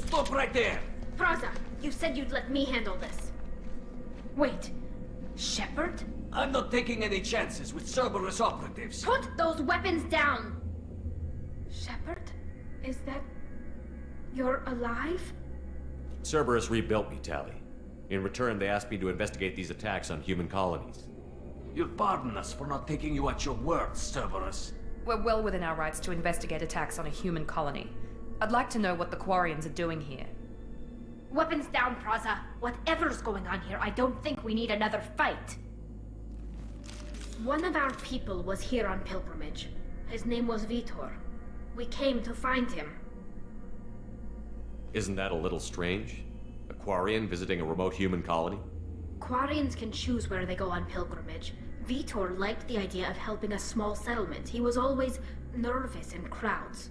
Stop right there! Praza, you said you'd let me handle this. Wait, Shepard? I'm not taking any chances with Cerberus operatives. Put those weapons down! Shepard? Is that... you're alive? Cerberus rebuilt me, Tally. In return, they asked me to investigate these attacks on human colonies. You'll pardon us for not taking you at your word, Cerberus. We're well within our rights to investigate attacks on a human colony. I'd like to know what the Quarians are doing here. Weapons down, Praza. Whatever's going on here, I don't think we need another fight. One of our people was here on pilgrimage. His name was Vitor. We came to find him. Isn't that a little strange? A Quarian visiting a remote human colony? Quarians can choose where they go on pilgrimage. Vitor liked the idea of helping a small settlement. He was always nervous in crowds.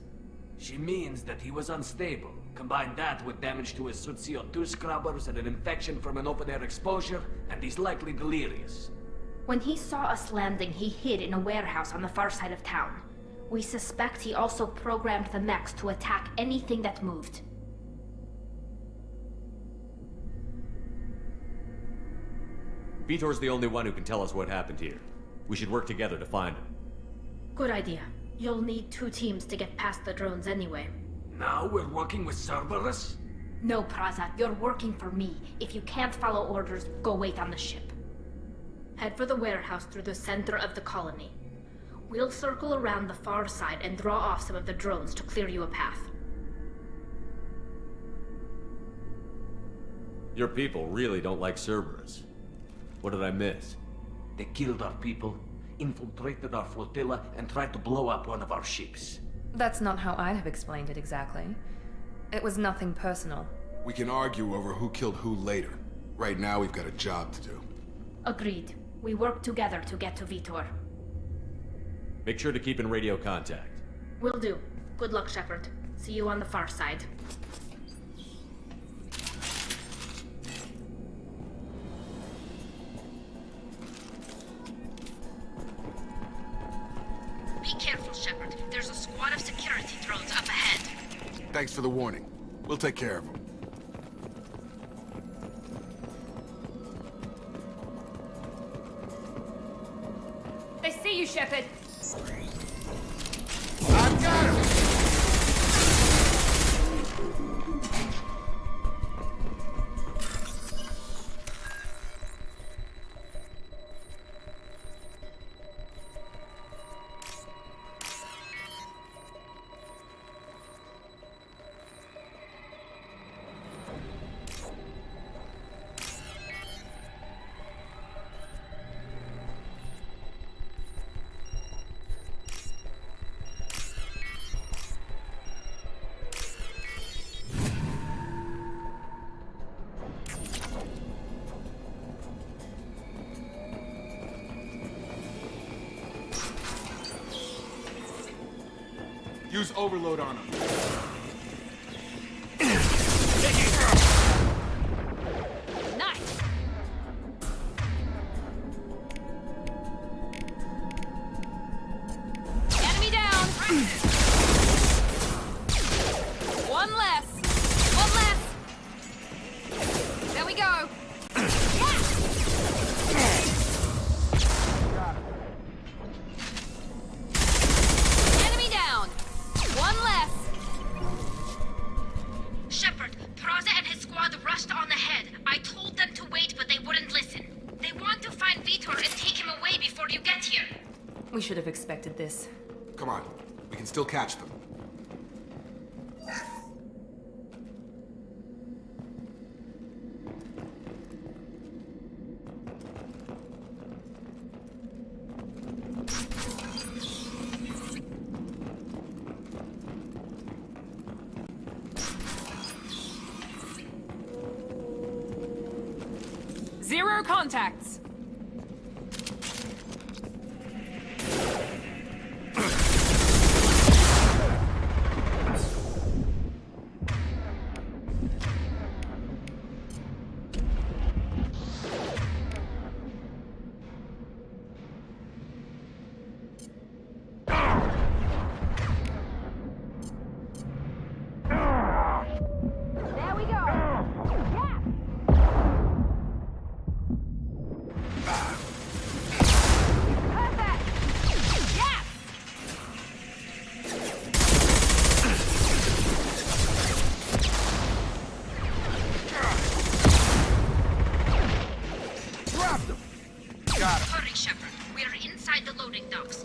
She means that he was unstable. Combine that with damage to his CO2 scrubbers and an infection from an open-air exposure, and he's likely delirious. When he saw us landing, he hid in a warehouse on the far side of town. We suspect he also programmed the mechs to attack anything that moved. Vitor's the only one who can tell us what happened here. We should work together to find him. Good idea. You'll need 2 teams to get past the drones anyway. Now we're working with Cerberus? No, Praza, you're working for me. If you can't follow orders, go wait on the ship. Head for the warehouse through the center of the colony. We'll circle around the far side and draw off some of the drones to clear you a path. Your people really don't like Cerberus. What did I miss? They killed our people, infiltrated our flotilla, and tried to blow up one of our ships. That's not how I'd have explained it exactly. It was nothing personal. We can argue over who killed who later. Right now, we've got a job to do. Agreed. We work together to get to Vitor. Make sure to keep in radio contact. Will do. Good luck, Shepard. See you on the far side. Be careful, Shepard. There's a squad of security drones up ahead. Thanks for the warning. We'll take care of them. They see you, Shepard. I've got him! Use overload on him. Nice. Enemy down. One less. One less. There we go. Enemy down. One less. Shepard, Praza and his squad rushed on ahead. I told them to wait, but they wouldn't listen. They want to find Vitor and take him away before you get here. We should have expected this. Come on. We can still catch them. 0 contacts. Hurry, Shepard. We're inside the loading docks.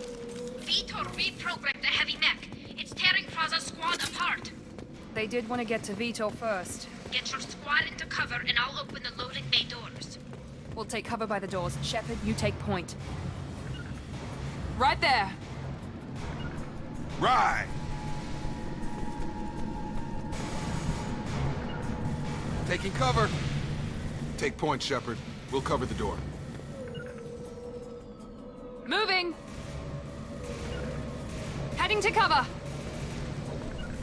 Vitor reprogrammed the heavy mech. It's tearing Fraza's squad apart. They did want to get to Vitor first. Get your squad into cover and I'll open the loading bay doors. We'll take cover by the doors. Shepard, you take point. Right there. Right! Taking cover. Take point, Shepard. We'll cover the door. Moving. Heading to cover.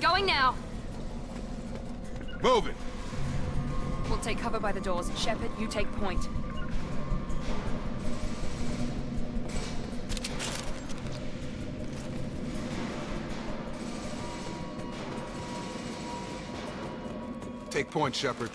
Going now. Moving. We'll take cover by the doors. Shepard, you take point. Take point, Shepard.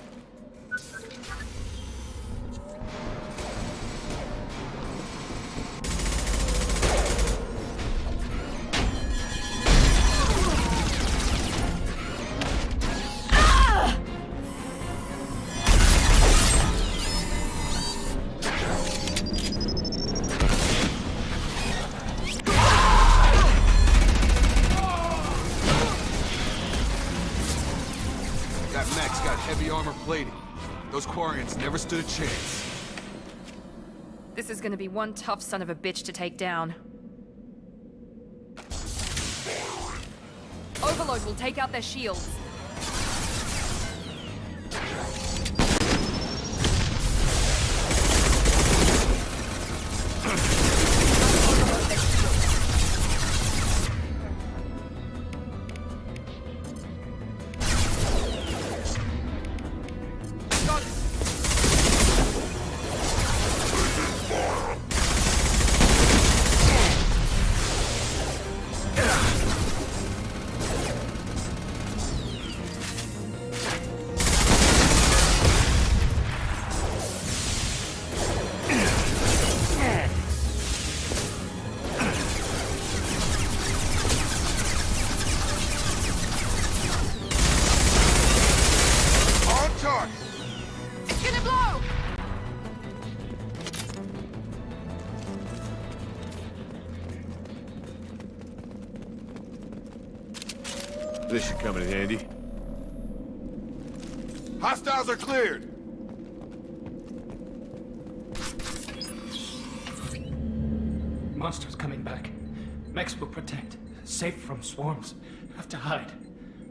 That mech's got heavy armor plating. Those Quarians never stood a chance. This is gonna be one tough son of a bitch to take down. Overload will take out their shields. This should come in handy. Hostiles are cleared. Monsters coming back. Mechs will protect. Safe from swarms. Have to hide.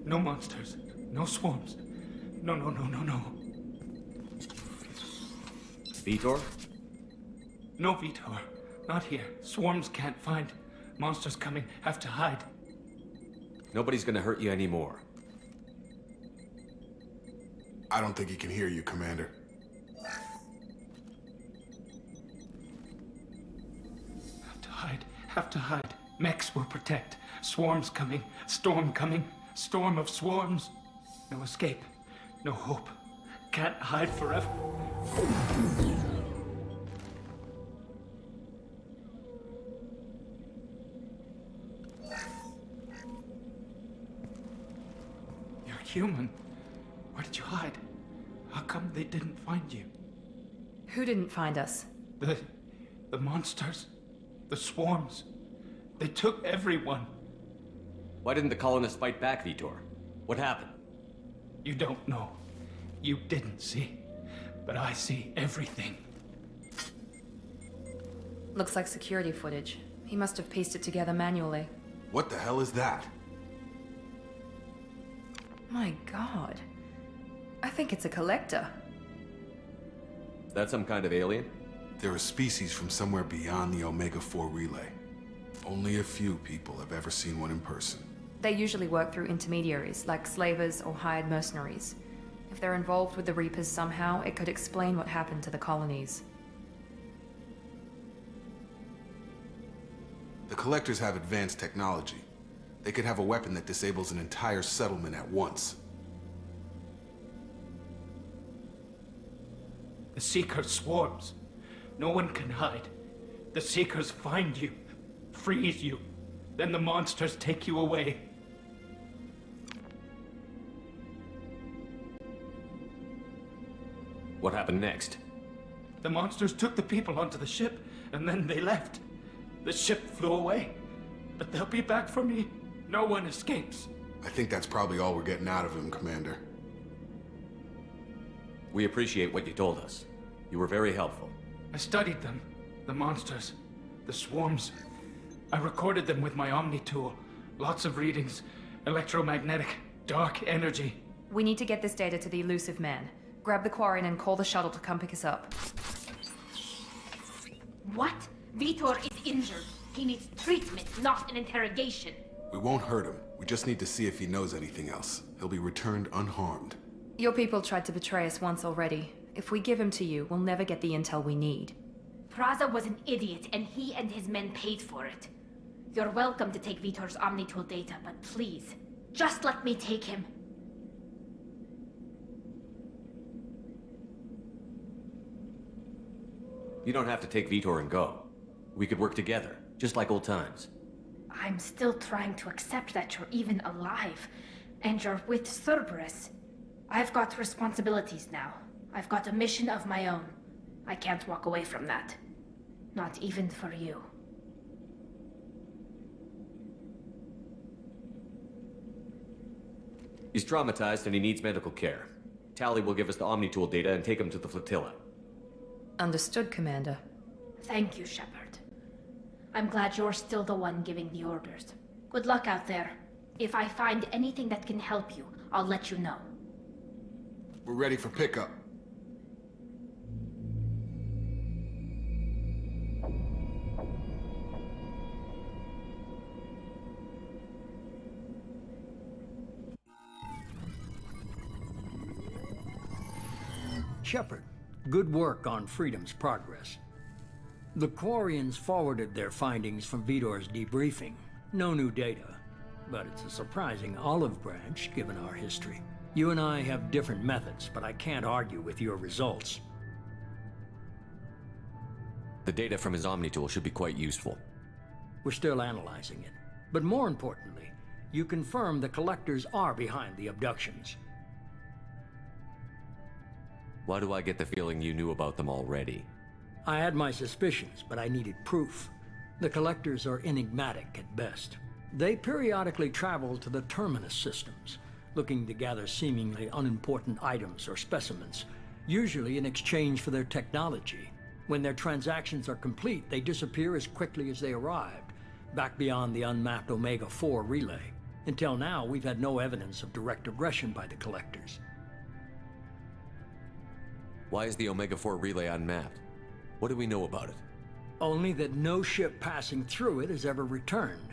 No monsters. No swarms. No. Vitor? No Vitor. Not here. Swarms can't find. Monsters coming. Have to hide. Nobody's gonna hurt you anymore. I don't think he can hear you, Commander. Have to hide. Mechs will protect. Swarms coming. Storm coming. Storm of swarms. No escape. No hope. Can't hide forever. You're human. Where did you hide? How come they didn't find you? Who didn't find us? The monsters. The swarms. They took everyone. Why didn't the colonists fight back, Vitor? What happened? You don't know. You didn't see. But I see everything. Looks like security footage. He must have pieced it together manually. What the hell is that? My god. I think it's a collector. Is that some kind of alien? They're a species from somewhere beyond the Omega-4 relay. Only a few people have ever seen one in person. They usually work through intermediaries, like slavers or hired mercenaries. If they're involved with the Reapers somehow, it could explain what happened to the colonies. The Collectors have advanced technology. They could have a weapon that disables an entire settlement at once. The Seeker swarms. No one can hide. The Seekers find you, freeze you, then the monsters take you away. What happened next? The monsters took the people onto the ship, and then they left. The ship flew away, but they'll be back for me. No one escapes. I think that's probably all we're getting out of him, Commander. We appreciate what you told us. You were very helpful. I studied them. The monsters. The swarms. I recorded them with my Omni tool. Lots of readings. Electromagnetic. Dark energy. We need to get this data to the elusive man. Grab the Quarian and call the shuttle to come pick us up. What? Vitor is injured. He needs treatment, not an interrogation. We won't hurt him. We just need to see if he knows anything else. He'll be returned unharmed. Your people tried to betray us once already. If we give him to you, we'll never get the intel we need. Praza was an idiot, and he and his men paid for it. You're welcome to take Vitor's Omnitool data, but please, just let me take him. You don't have to take Vitor and go. We could work together, just like old times. I'm still trying to accept that you're even alive, and you're with Cerberus. I've got responsibilities now. I've got a mission of my own. I can't walk away from that. Not even for you. He's traumatized and he needs medical care. Tally will give us the Omnitool data and take him to the flotilla. Understood, Commander. Thank you, Shepard. I'm glad you're still the one giving the orders. Good luck out there. If I find anything that can help you, I'll let you know. We're ready for pickup. Shepard, good work on Freedom's progress. The Quarians forwarded their findings from Vitor's debriefing. No new data, but it's a surprising olive branch given our history. You and I have different methods, but I can't argue with your results. The data from his Omnitool should be quite useful. We're still analyzing it. But more importantly, you confirm the Collectors are behind the abductions. Why do I get the feeling you knew about them already? I had my suspicions, but I needed proof. The Collectors are enigmatic at best. They periodically travel to the Terminus systems, looking to gather seemingly unimportant items or specimens, usually in exchange for their technology. When their transactions are complete, they disappear as quickly as they arrived, back beyond the unmapped Omega-4 relay. Until now, we've had no evidence of direct aggression by the Collectors. Why is the Omega-4 relay unmapped? What do we know about it? Only that no ship passing through it has ever returned.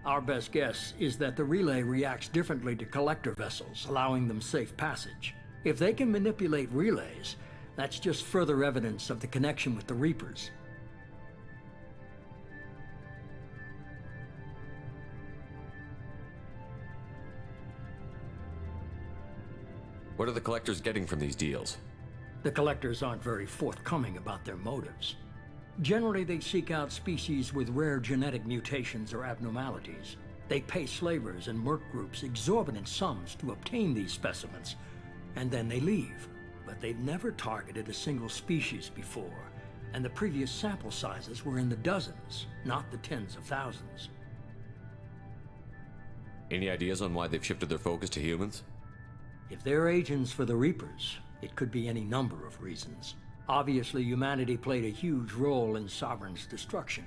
Our best guess is that the relay reacts differently to Collector vessels, allowing them safe passage. If they can manipulate relays, that's just further evidence of the connection with the Reapers. What are the Collectors getting from these deals? The Collectors aren't very forthcoming about their motives. Generally, they seek out species with rare genetic mutations or abnormalities. They pay slavers and merc groups exorbitant sums to obtain these specimens, and then they leave. But they've never targeted a single species before, and the previous sample sizes were in the dozens, not the tens of thousands. Any ideas on why they've shifted their focus to humans? If they're agents for the Reapers, it could be any number of reasons. Obviously, humanity played a huge role in Sovereign's destruction.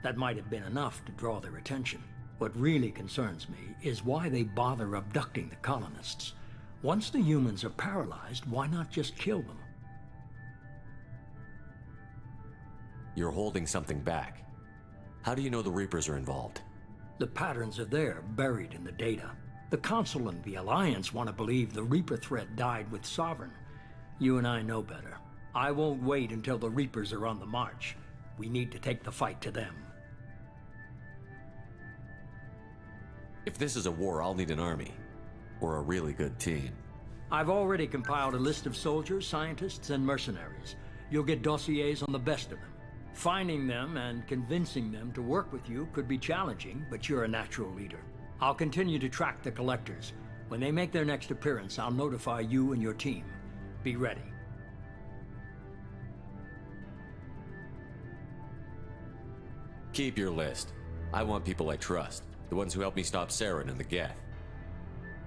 That might have been enough to draw their attention. What really concerns me is why they bother abducting the colonists. Once the humans are paralyzed, why not just kill them? You're holding something back. How do you know the Reapers are involved? The patterns are there, buried in the data. The Council and the Alliance want to believe the Reaper threat died with Sovereign. You and I know better. I won't wait until the Reapers are on the march. We need to take the fight to them. If this is a war, I'll need an army. Or a really good team. I've already compiled a list of soldiers, scientists, and mercenaries. You'll get dossiers on the best of them. Finding them and convincing them to work with you could be challenging, but you're a natural leader. I'll continue to track the collectors. When they make their next appearance, I'll notify you and your team. Be ready. Keep your list. I want people I trust. The ones who helped me stop Saren and the Geth.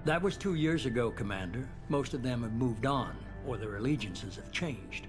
That was 2 years ago, Commander. Most of them have moved on, or their allegiances have changed.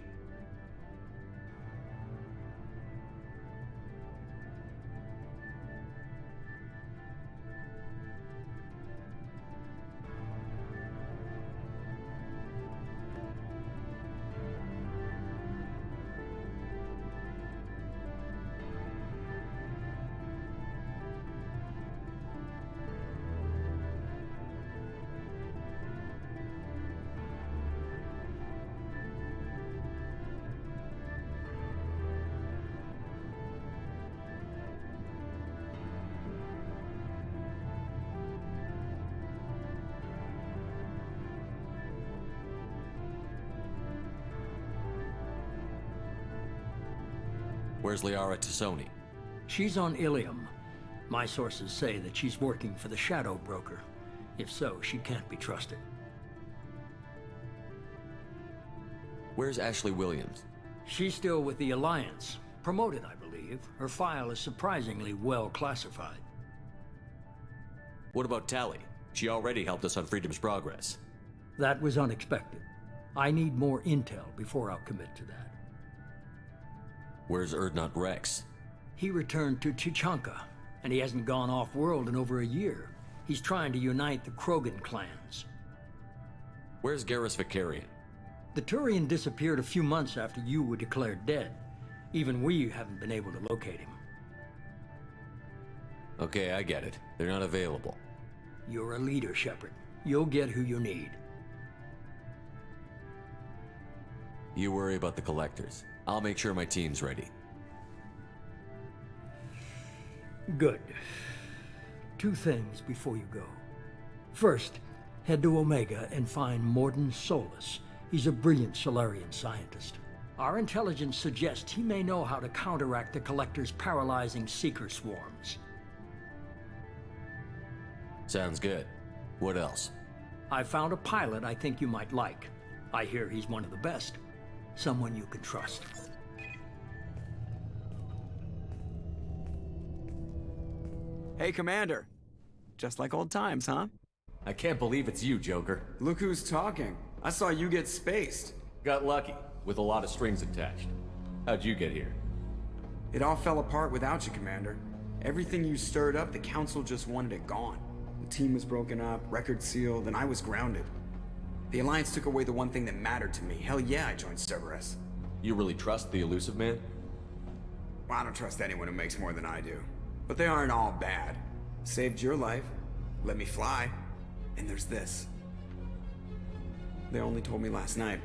Where's Liara Tassoni? She's on Ilium. My sources say that she's working for the Shadow Broker. If so, she can't be trusted. Where's Ashley Williams? She's still with the Alliance. Promoted, I believe. Her file is surprisingly well classified. What about Tally? She already helped us on Freedom's Progress. That was unexpected. I need more intel before I'll commit to that. Where's Erdnot Rex? He returned to Chichanka, and he hasn't gone off-world in over a year. He's trying to unite the Krogan clans. Where's Garrus Vicarian? The Turian disappeared a few months after you were declared dead. Even we haven't been able to locate him. Okay, I get it. They're not available. You're a leader, Shepard. You'll get who you need. You worry about the collectors. I'll make sure my team's ready. Good. 2 things before you go. First, head to Omega and find Morden Solus. He's a brilliant Solarian scientist. Our intelligence suggests he may know how to counteract the Collector's paralyzing Seeker swarms. Sounds good. What else? I found a pilot I think you might like. I hear he's one of the best. Someone you can trust. Hey, Commander. Just like old times, huh? I can't believe it's you, Joker. Look who's talking. I saw you get spaced. Got lucky, with a lot of strings attached. How'd you get here? It all fell apart without you, Commander. Everything you stirred up, the Council just wanted it gone. The team was broken up, record sealed, and I was grounded. The Alliance took away the one thing that mattered to me. Hell yeah, I joined Cerberus. You really trust the Elusive Man? Well, I don't trust anyone who makes more than I do. But they aren't all bad. Saved your life, let me fly, and there's this. They only told me last night.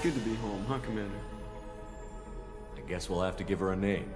Good to be home, huh, Commander? I guess we'll have to give her a name.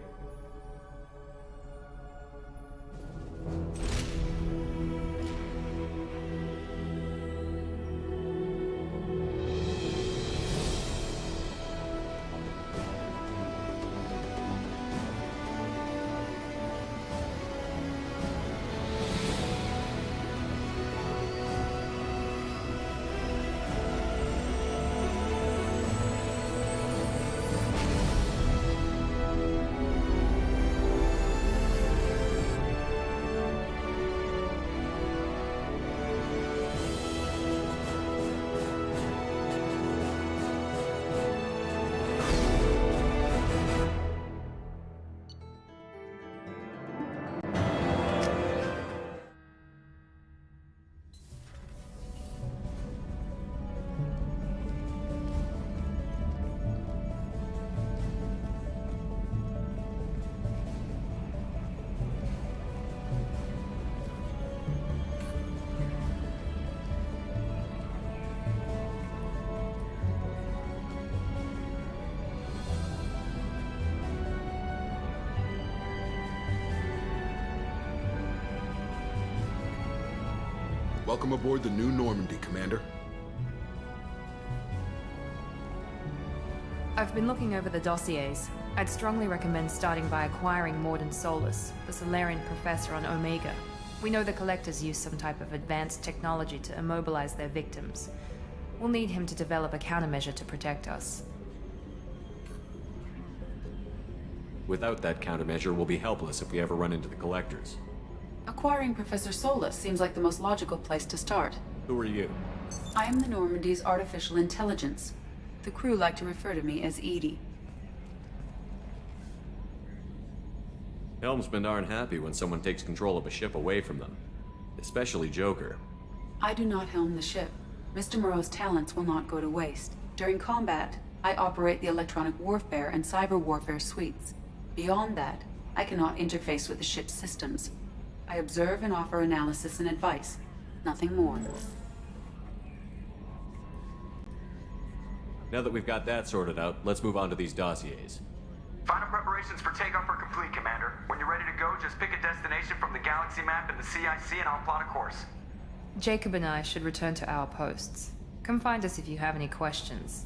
Welcome aboard the New Normandy, Commander. I've been looking over the dossiers. I'd strongly recommend starting by acquiring Morden Solus, the Solarian professor on Omega. We know the Collectors use some type of advanced technology to immobilize their victims. We'll need him to develop a countermeasure to protect us. Without that countermeasure, we'll be helpless if we ever run into the Collectors. Acquiring Professor Solus seems like the most logical place to start. Who are you? I am the Normandy's artificial intelligence. The crew like to refer to me as Edie. Helmsmen aren't happy when someone takes control of a ship away from them. Especially Joker. I do not helm the ship. Mr. Moreau's talents will not go to waste. During combat, I operate the electronic warfare and cyber warfare suites. Beyond that, I cannot interface with the ship's systems. I observe and offer analysis and advice. Nothing more. Now that we've got that sorted out, let's move on to these dossiers. Final preparations for takeoff are complete, Commander. When you're ready to go, just pick a destination from the galaxy map in the CIC and I'll plot a course. Jacob and I should return to our posts. Come find us if you have any questions.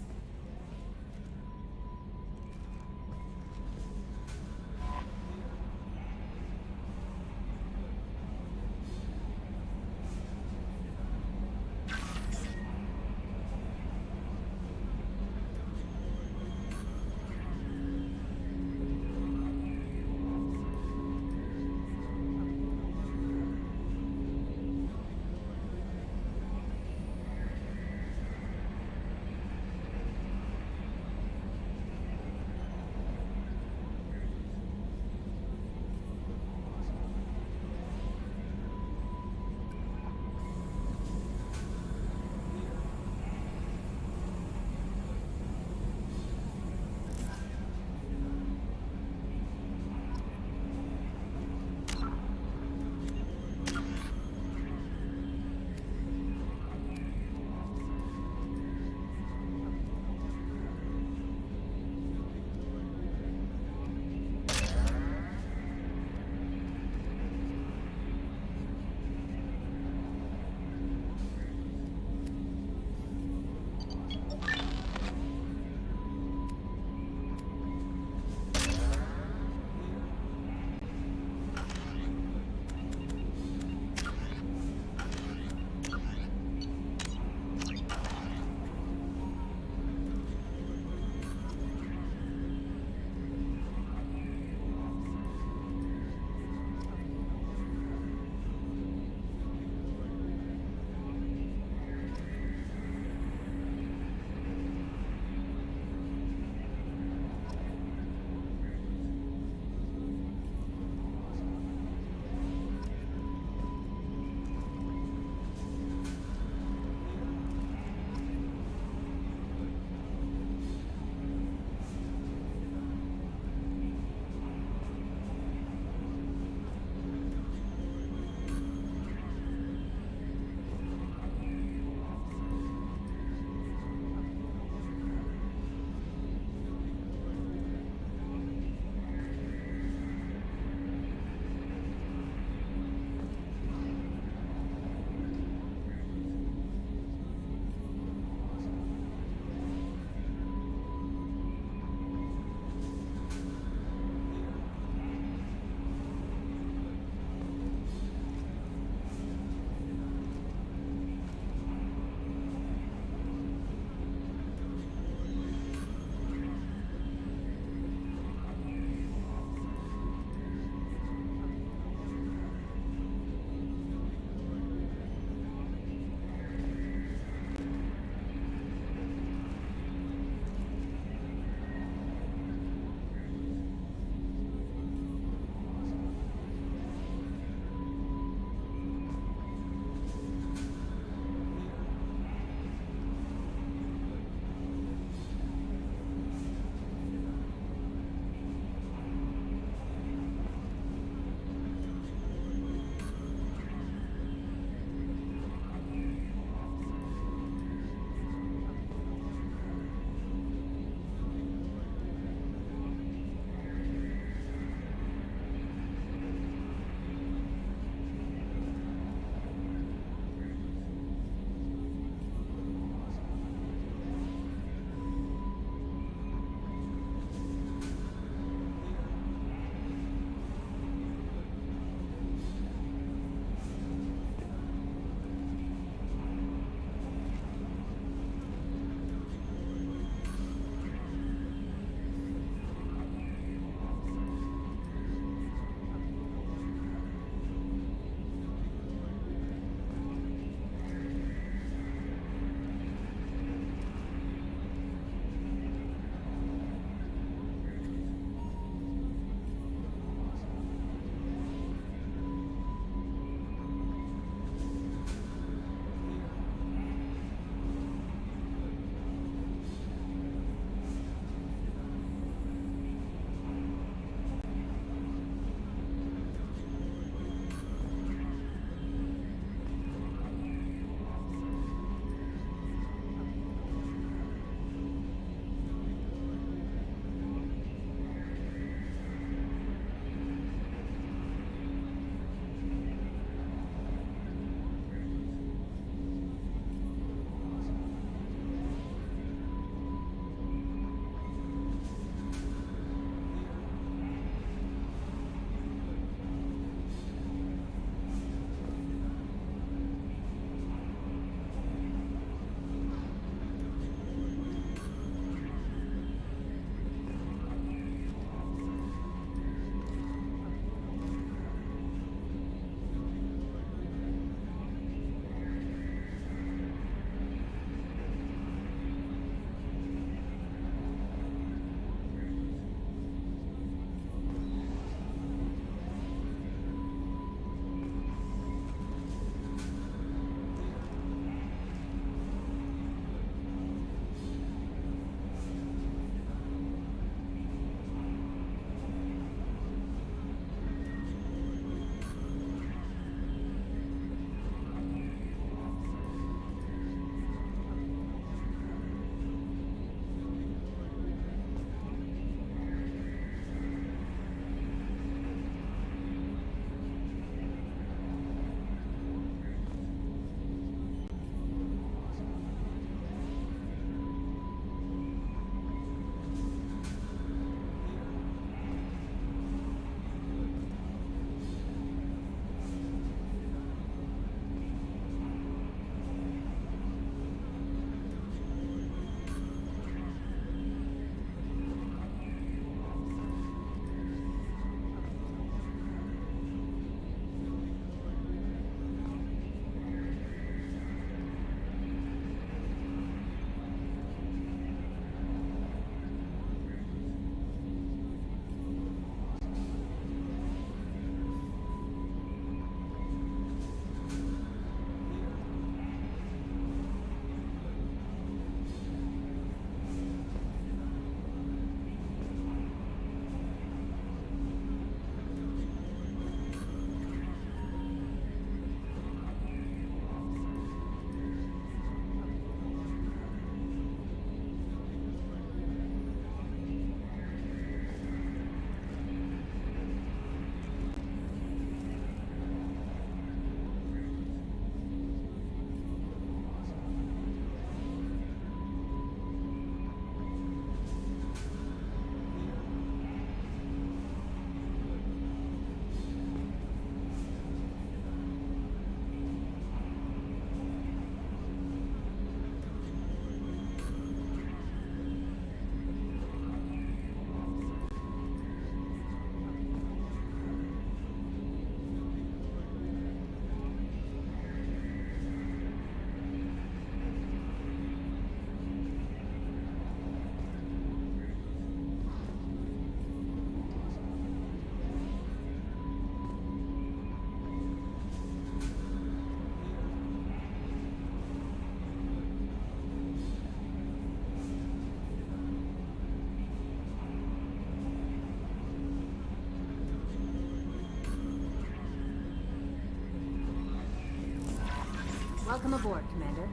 Welcome aboard, Commander.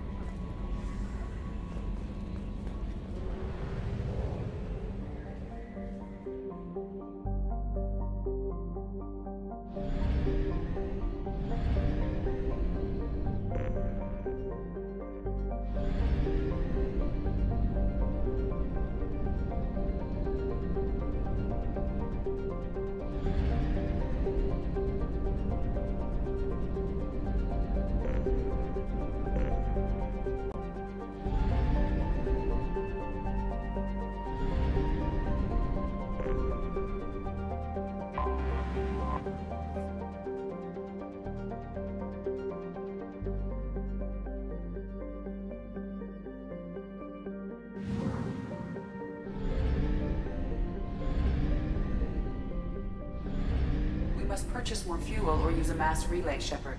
Must purchase more fuel or use a mass relay, Shepard.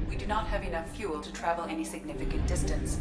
We do not have enough fuel to travel any significant distance.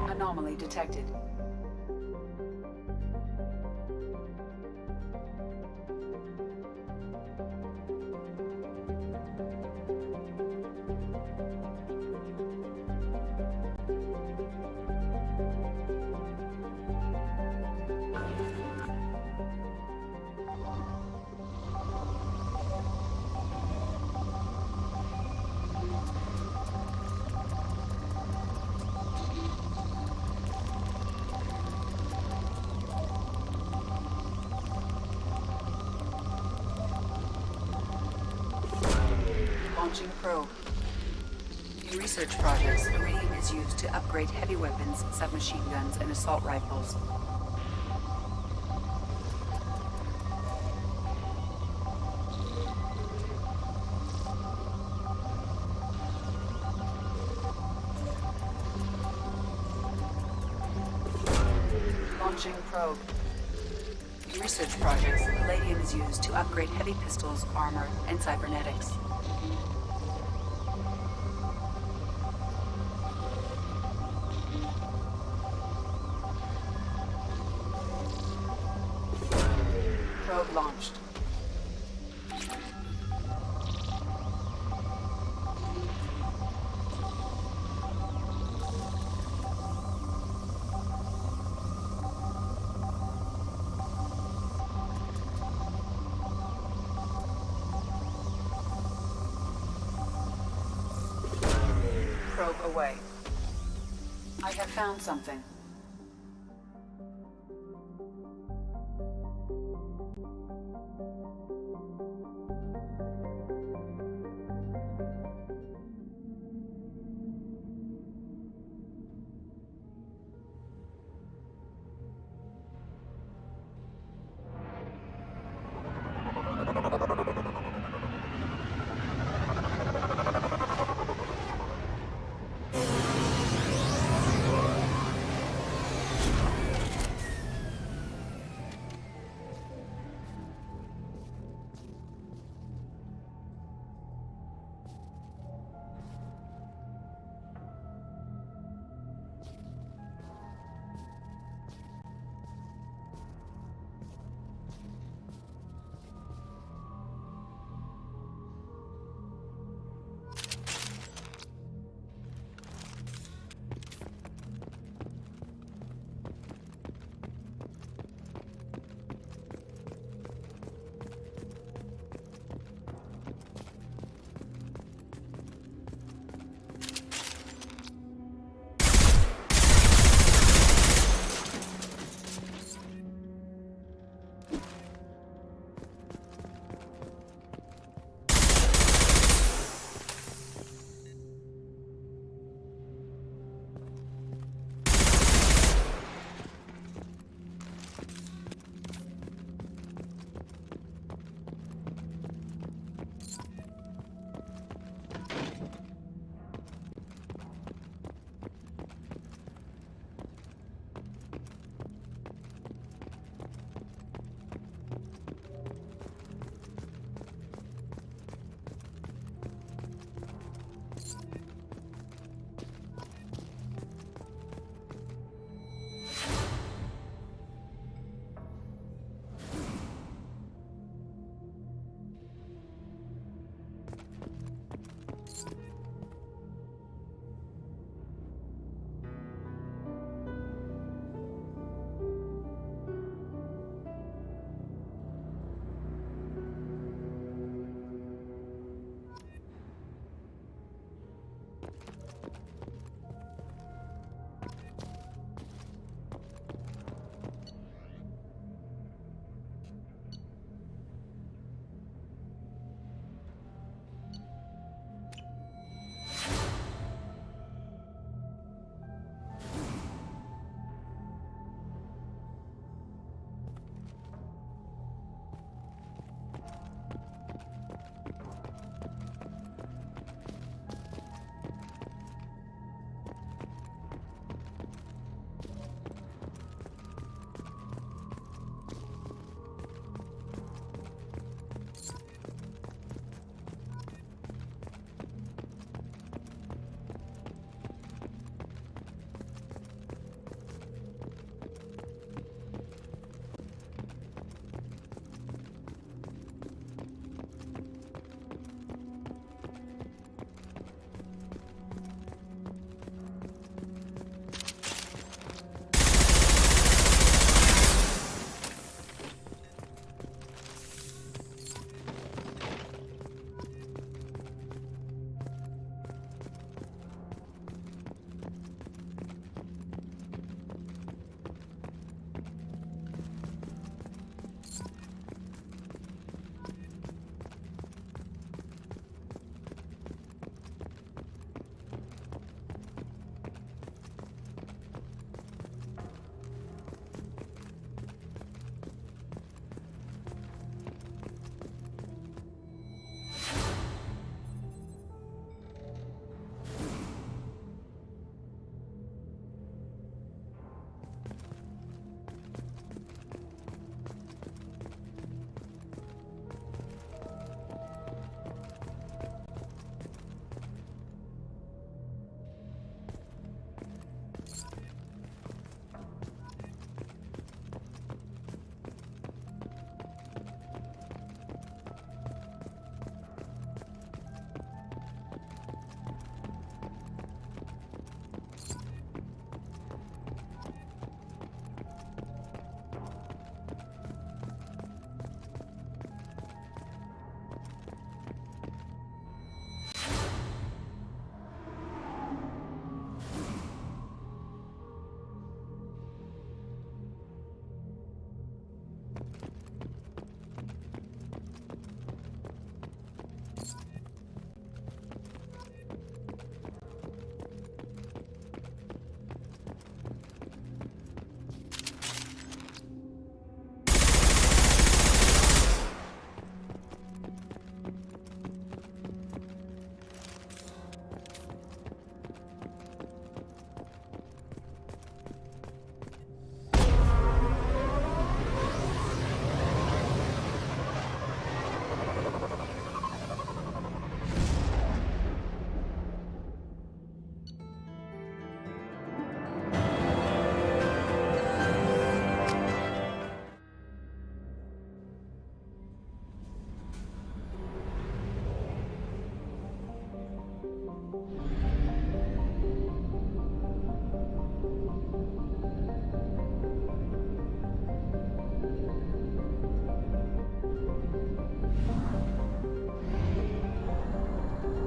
Anomaly detected. Launching probe. In research projects, iridium is used to upgrade heavy weapons, submachine guns, and assault rifles. Launching probe. Research projects. Palladium is used to upgrade heavy pistols, armor, and cybernetics. Probe launched. Probe away. I have found something.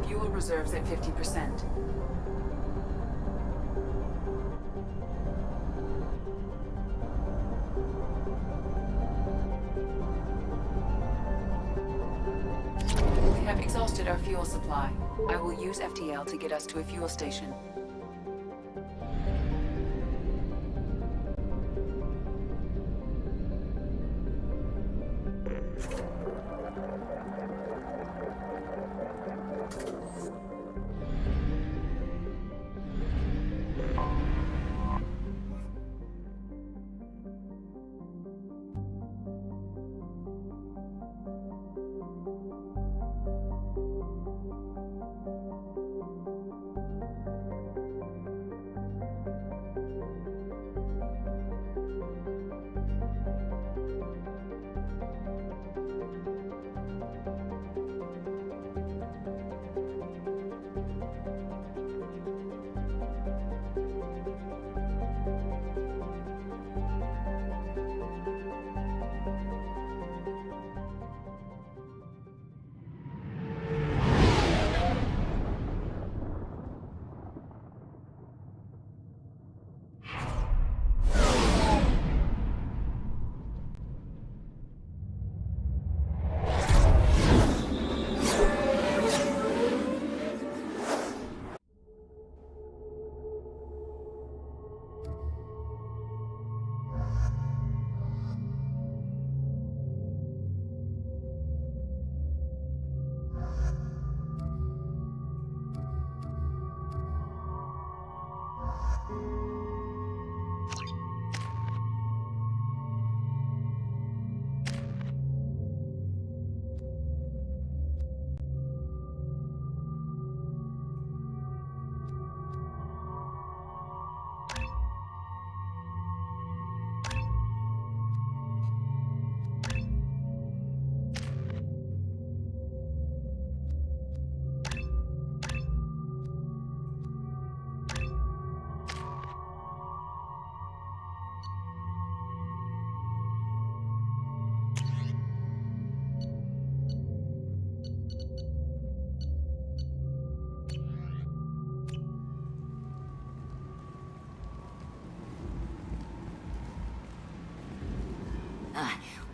Fuel reserves at 50%. We have exhausted our fuel supply. I will use FTL to get us to a fuel station.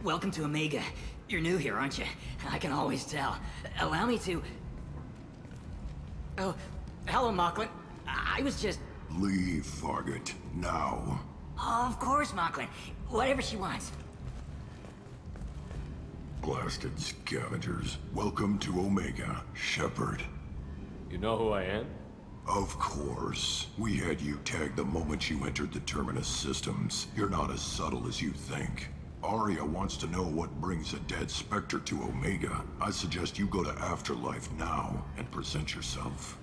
Welcome to Omega. You're new here, aren't you? I can always tell. Allow me to... Oh, hello, Mocklin. I was just... Leave, Fargate. Now. Oh, of course, Mocklin. Whatever she wants. Blasted scavengers. Welcome to Omega, Shepard. You know who I am? Of course. We had you tagged the moment you entered the Terminus systems. You're not as subtle as you think. Arya wants to know what brings a dead Spectre to Omega. I suggest you go to Afterlife now and present yourself.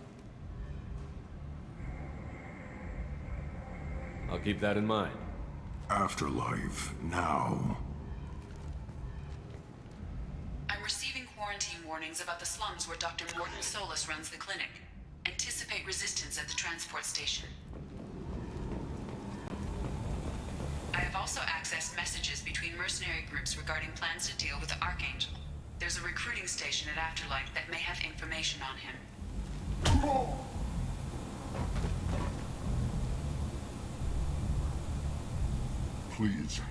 I'll keep that in mind. Afterlife now. I'm receiving quarantine warnings about the slums where Dr. Morton Solus runs the clinic. Anticipate resistance at the transport station. I have also accessed messages between mercenary groups regarding plans to deal with the Archangel. There's a recruiting station at Afterlife that may have information on him. Please.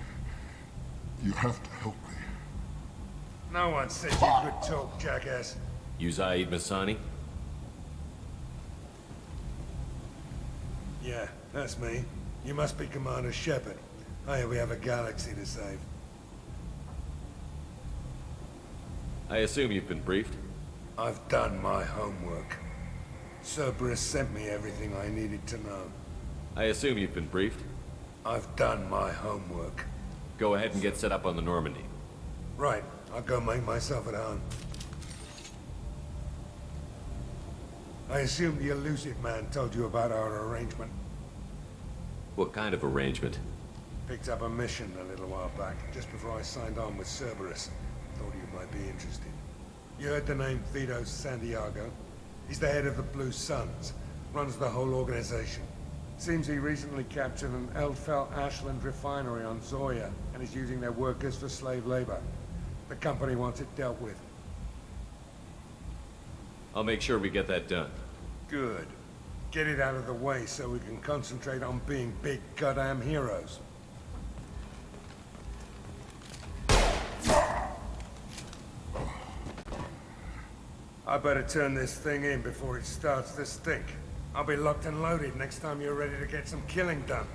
You have to help me. No one said you could talk, jackass. You Zaid Masani? Yeah, that's me. You must be Commander Shepard. Hey, we have a galaxy to save. I assume you've been briefed? I've done my homework. Cerberus sent me everything I needed to know. I assume you've been briefed? I've done my homework. Go ahead and get set up on the Normandy. Right, I'll go make myself at home. I assume the elusive man told you about our arrangement. What kind of arrangement? Picked up a mission a little while back, just before I signed on with Cerberus. Thought you might be interested. You heard the name Vito Santiago? He's the head of the Blue Suns, runs the whole organization. Seems he recently captured an Eldfell Ashland refinery on Zoya and is using their workers for slave labor. The company wants it dealt with. I'll make sure we get that done. Good. Get it out of the way so we can concentrate on being big goddamn heroes. I better turn this thing in before it starts to stink. I'll be locked and loaded next time you're ready to get some killing done.